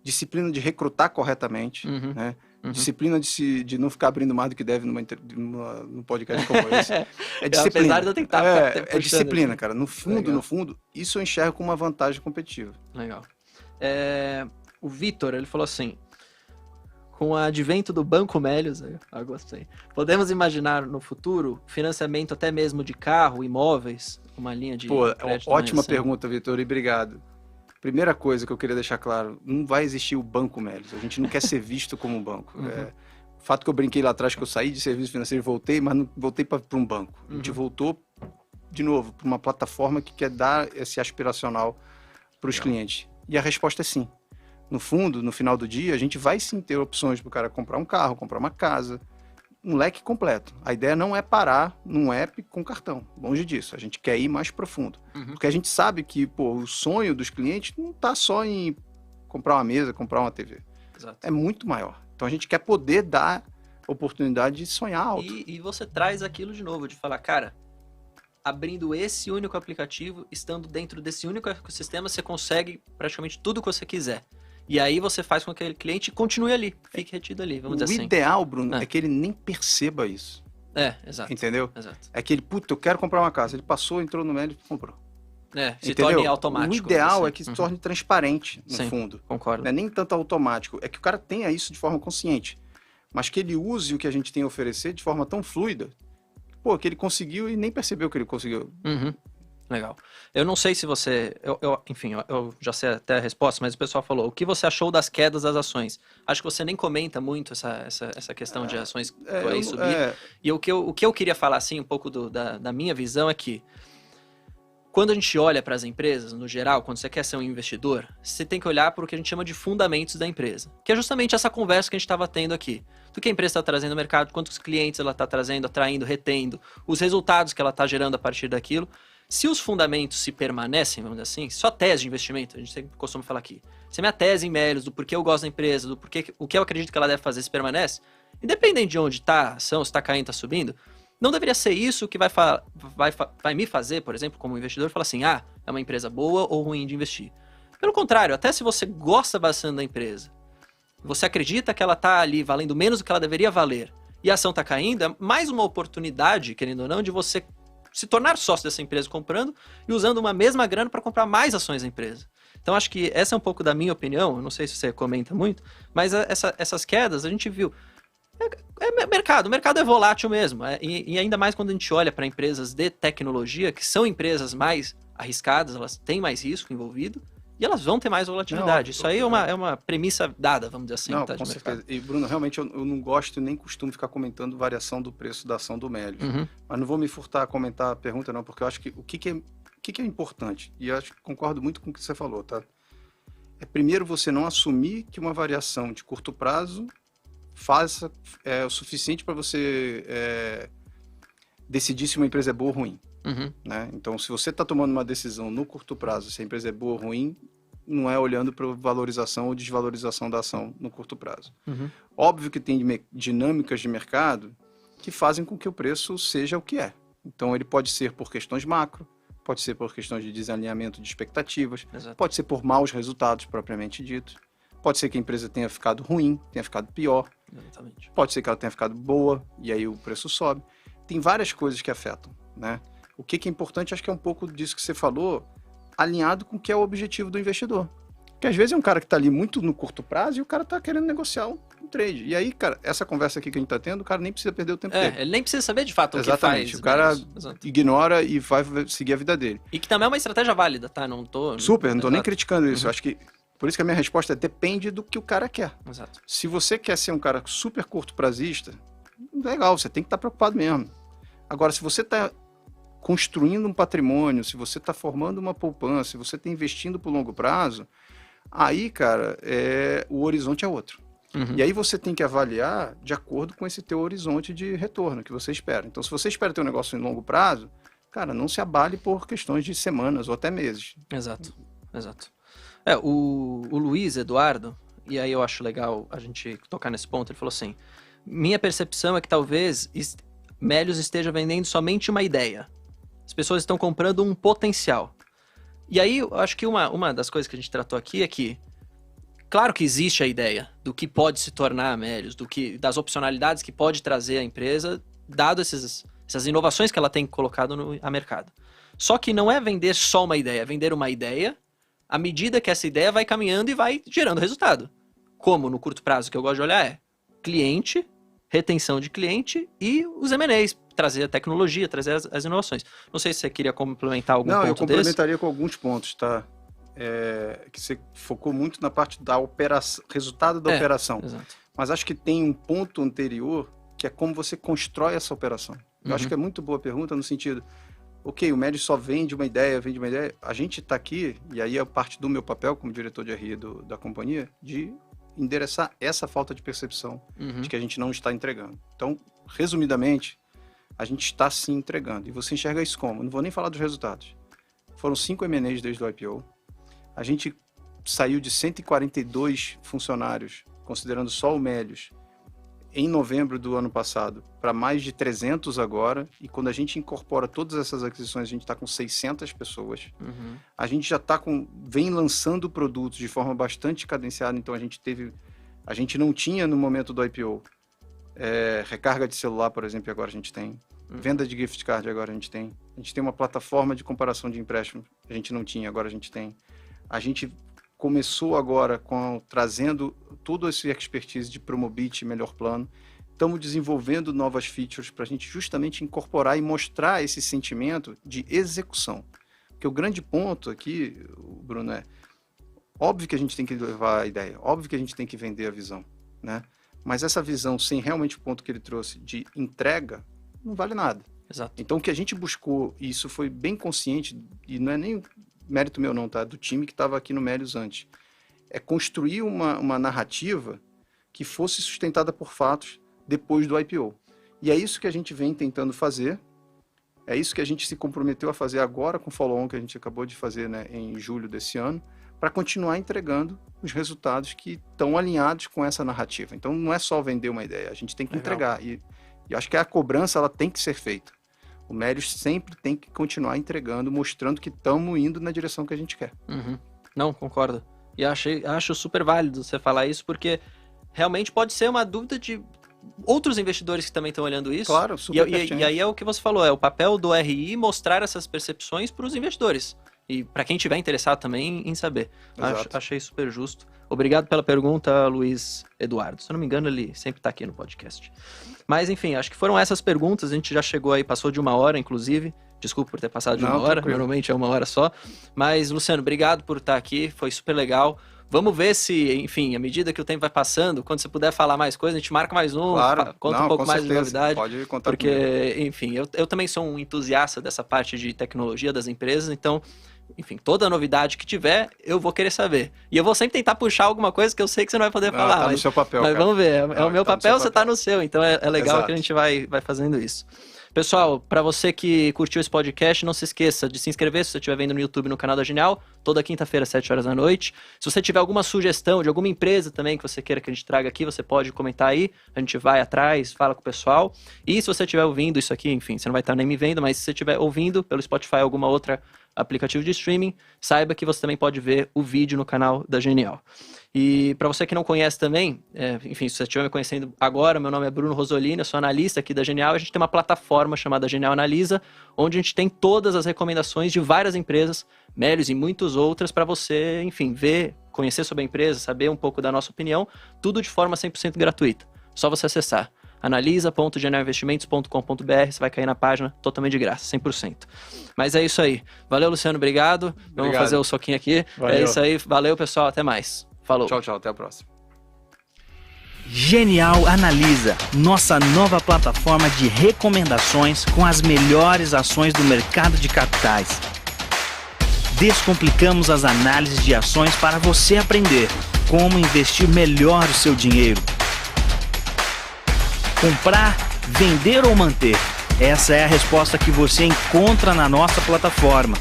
disciplina de recrutar corretamente, né? Disciplina de não ficar abrindo mais do que deve num podcast como esse. É disciplina. Apesar de eu tentar é disciplina, cara. No fundo, isso eu enxergo como uma vantagem competitiva. Legal. O Vitor, ele falou assim, com o advento do Banco Melius, eu gostei, podemos imaginar no futuro financiamento até mesmo de carro, imóveis, uma linha de crédito? Ótima pergunta, Vitor, e obrigado. Primeira coisa que eu queria deixar claro, não vai existir o Banco Melius. A gente não quer ser visto como um banco. O fato que eu brinquei lá atrás, que eu saí de serviço financeiro e voltei, mas não voltei para um banco. A gente voltou, de novo, para uma plataforma que quer dar esse aspiracional para os clientes. E a resposta é sim. No fundo, no final do dia, a gente vai sim ter opções para o cara comprar um carro, comprar uma casa, um leque completo. A ideia não é parar num app com cartão. Longe disso. A gente quer ir mais profundo. Porque a gente sabe que o sonho dos clientes não está só em comprar uma mesa, comprar uma TV. Exato. É muito maior. Então a gente quer poder dar oportunidade de sonhar alto. E você traz aquilo de novo, de falar, cara, abrindo esse único aplicativo, estando dentro desse único ecossistema, você consegue praticamente tudo que você quiser. E aí você faz com que aquele cliente continue ali, fique retido ali, vamos dizer assim. O ideal, Bruno, é que ele nem perceba isso. Exato. Entendeu? Exato. É que ele, eu quero comprar uma casa. Ele passou, entrou no Melius e comprou. Se torne automático. O ideal é que se torne transparente, no fundo. Concordo. Não é nem tanto automático. É que o cara tenha isso de forma consciente. Mas que ele use o que a gente tem a oferecer de forma tão fluida, que ele conseguiu e nem percebeu que ele conseguiu. Legal. Eu não sei se você... Enfim, eu já sei até a resposta, mas o pessoal falou, o que você achou das quedas das ações? Acho que você nem comenta muito essa questão de ações aí subir. E o que eu queria falar, assim, um pouco da minha visão é que quando a gente olha para as empresas, no geral, quando você quer ser um investidor, você tem que olhar para o que a gente chama de fundamentos da empresa. Que é justamente essa conversa que a gente estava tendo aqui. Do que a empresa está trazendo no mercado, quantos clientes ela está trazendo, atraindo, retendo, os resultados que ela está gerando a partir daquilo. Se os fundamentos se permanecem, vamos dizer assim, só tese de investimento, a gente sempre costuma falar aqui. Se a minha tese em Melius, do porquê eu gosto da empresa, do porquê o que eu acredito que ela deve fazer se permanece, independente de onde está a ação, se está caindo, está subindo, não deveria ser isso que vai me fazer, por exemplo, como investidor, falar assim, é uma empresa boa ou ruim de investir. Pelo contrário, até se você gosta bastante da empresa, você acredita que ela está ali valendo menos do que ela deveria valer, e a ação está caindo, é mais uma oportunidade, querendo ou não, de você se tornar sócio dessa empresa comprando e usando uma mesma grana para comprar mais ações da empresa. Então, acho que essa é um pouco da minha opinião, eu não sei se você comenta muito, mas essas quedas a gente viu. O mercado é volátil mesmo, e ainda mais quando a gente olha para empresas de tecnologia, que são empresas mais arriscadas, elas têm mais risco envolvido, e elas vão ter mais volatilidade. Isso aí é uma premissa dada, vamos dizer assim. Não, com certeza. E, Bruno, realmente eu não gosto nem costumo ficar comentando variação do preço da ação do Melius. Mas não vou me furtar a comentar a pergunta, não, porque eu acho que o que é importante, e eu acho que concordo muito com o que você falou, tá? É primeiro você não assumir que uma variação de curto prazo o suficiente para você decidir se uma empresa é boa ou ruim. Né? Então, se você está tomando uma decisão no curto prazo, se a empresa é boa ou ruim, não é olhando para valorização ou desvalorização da ação no curto prazo. Óbvio que tem dinâmicas de mercado que fazem com que o preço seja o que é. Então, ele pode ser por questões macro, pode ser por questões de desalinhamento de expectativas, pode ser por maus resultados propriamente ditos, pode ser que a empresa tenha ficado ruim, tenha ficado pior, pode ser que ela tenha ficado boa e aí o preço sobe. Tem várias coisas que afetam, né? O que é importante, acho que é um pouco disso que você falou, alinhado com o que é o objetivo do investidor. Porque às vezes é um cara que está ali muito no curto prazo e o cara está querendo negociar um trade. E aí, cara, essa conversa aqui que a gente está tendo, o cara nem precisa perder o tempo dele. Ele nem precisa saber de fato Exatamente. o que faz. O cara ignora e vai seguir a vida dele. E que também é uma estratégia válida, tá? Não tô nem criticando isso. Acho que, por isso que a minha resposta é depende do que o cara quer. Exato. Se você quer ser um cara super curto prazista, legal, você tem que estar preocupado mesmo. Agora, se você está construindo um patrimônio, se você está formando uma poupança, se você está investindo por longo prazo, aí, cara, o horizonte é outro. E aí você tem que avaliar de acordo com esse teu horizonte de retorno que você espera. Então, se você espera ter um negócio em longo prazo, cara, não se abale por questões de semanas ou até meses. Exato. O Luiz Eduardo, e aí eu acho legal a gente tocar nesse ponto, ele falou assim, minha percepção é que talvez Melius esteja vendendo somente uma ideia. As pessoas estão comprando um potencial. E aí, eu acho que uma das coisas que a gente tratou aqui é que, claro que existe a ideia do que pode se tornar a Melius, das opcionalidades que pode trazer a empresa, dado essas inovações que ela tem colocado no mercado. Só que não é vender só uma ideia, é vender uma ideia à medida que essa ideia vai caminhando e vai gerando resultado. Como no curto prazo, que eu gosto de olhar é cliente, retenção de cliente e os M&As, trazer a tecnologia, trazer as inovações. Não sei se você queria complementar algum ponto desse. Não, eu complementaria com alguns pontos, tá? Que você focou muito na parte da operação, resultado da operação. Exato. Mas acho que tem um ponto anterior que é como você constrói essa operação. Eu acho que é muito boa pergunta no sentido, ok, o Melius só vende uma ideia, a gente está aqui, e aí é parte do meu papel como diretor de RI da companhia, de endereçar essa falta de percepção de que a gente não está entregando. Então, resumidamente, a gente está sim entregando. E você enxerga isso como? Não vou nem falar dos resultados. Foram 5 M&As desde o IPO. A gente saiu de 142 funcionários, considerando só o Melius, em novembro do ano passado, para mais de 300 agora. E quando a gente incorpora todas essas aquisições, a gente está com 600 pessoas. A gente já vem lançando produtos de forma bastante cadenciada. Então, a gente não tinha no momento do IPO recarga de celular, por exemplo, agora a gente tem. Venda de gift card, agora a gente tem. A gente tem uma plataforma de comparação de empréstimo, a gente não tinha, agora a gente tem. A gente começou agora trazendo todo esse expertise de Promobit, Melhor Plano. Estamos desenvolvendo novas features para a gente justamente incorporar e mostrar esse sentimento de execução. Porque o grande ponto aqui, Bruno, óbvio que a gente tem que levar a ideia, óbvio que a gente tem que vender a visão, né? Mas essa visão, sem realmente o ponto que ele trouxe de entrega, não vale nada. Exato. Então, o que a gente buscou, e isso foi bem consciente, e não é nem mérito meu não, tá? Do time que estava aqui no Melius antes, é construir uma narrativa que fosse sustentada por fatos depois do IPO. E é isso que a gente vem tentando fazer, é isso que a gente se comprometeu a fazer agora com o follow-on que a gente acabou de fazer, né, em julho desse ano, para continuar entregando os resultados que estão alinhados com essa narrativa. Então, não é só vender uma ideia, a gente tem que entregar. E acho que a cobrança ela tem que ser feita. O Melius sempre tem que continuar entregando, mostrando que estamos indo na direção que a gente quer. Não, concordo. E acho super válido você falar isso, porque realmente pode ser uma dúvida de outros investidores que também estão olhando isso. Claro, super e aí é o que você falou, é o papel do RI mostrar essas percepções para os investidores. E para quem tiver interessado também em saber. Achei super justo. Obrigado pela pergunta, Luiz Eduardo. Se eu não me engano, ele sempre está aqui no podcast. Mas, enfim, acho que foram essas perguntas. A gente já chegou aí, passou de 1 hora, inclusive. Desculpa por ter passado de 1 hora. Tranquilo. Normalmente é 1 hora só. Mas, Luciano, obrigado por estar aqui. Foi super legal. Vamos ver se, enfim, à medida que o tempo vai passando, quando você puder falar mais coisas, a gente marca mais um, claro. conta um pouco mais de novidade. Pode contar porque, comigo. Enfim, eu também sou um entusiasta dessa parte de tecnologia das empresas, então, enfim, toda novidade que tiver, eu vou querer saber. E eu vou sempre tentar puxar alguma coisa que eu sei que você não vai poder falar. Tá no seu papel, mas cara. vamos ver, é o meu papel, você tá no seu, então é legal. Exato. Que a gente vai fazendo isso. Pessoal, para você que curtiu esse podcast, não se esqueça de se inscrever se você estiver vendo no YouTube no canal da Genial, toda quinta-feira, 7 horas da noite. Se você tiver alguma sugestão de alguma empresa também que você queira que a gente traga aqui, você pode comentar aí, a gente vai atrás, fala com o pessoal. E se você estiver ouvindo isso aqui, enfim, você não vai estar nem me vendo, mas se você estiver ouvindo pelo Spotify ou alguma outra aplicativo de streaming, saiba que você também pode ver o vídeo no canal da Genial. E para você que não conhece também, enfim, se você estiver me conhecendo agora, meu nome é Bruno Rosolino, eu sou analista aqui da Genial. A gente tem uma plataforma chamada Genial Analisa, onde a gente tem todas as recomendações de várias empresas, Melios e muitas outras, para você, enfim, ver, conhecer sobre a empresa, saber um pouco da nossa opinião, tudo de forma 100% gratuita. Só você acessar analisa.genialinvestimentos.com.br, você vai cair na página totalmente de graça, 100%. Mas é isso aí. Valeu, Luciano, obrigado. Vamos fazer o soquinho aqui. Valeu. É isso aí, valeu, pessoal, até mais. Falou. Tchau, tchau, até a próxima. Genial Analisa, nossa nova plataforma de recomendações com as melhores ações do mercado de capitais. Descomplicamos as análises de ações para você aprender como investir melhor o seu dinheiro. Comprar, vender ou manter? Essa é a resposta que você encontra na nossa plataforma.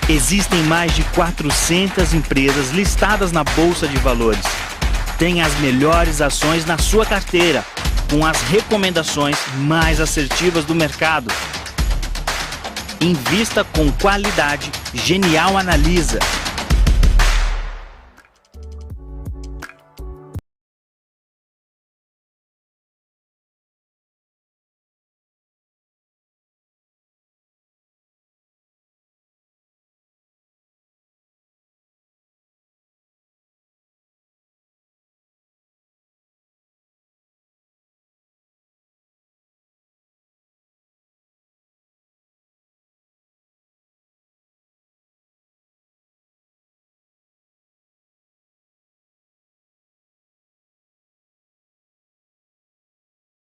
Existem mais de 400 empresas listadas na Bolsa de Valores. Tem as melhores ações na sua carteira, com as recomendações mais assertivas do mercado. Invista com qualidade. Genial Analisa.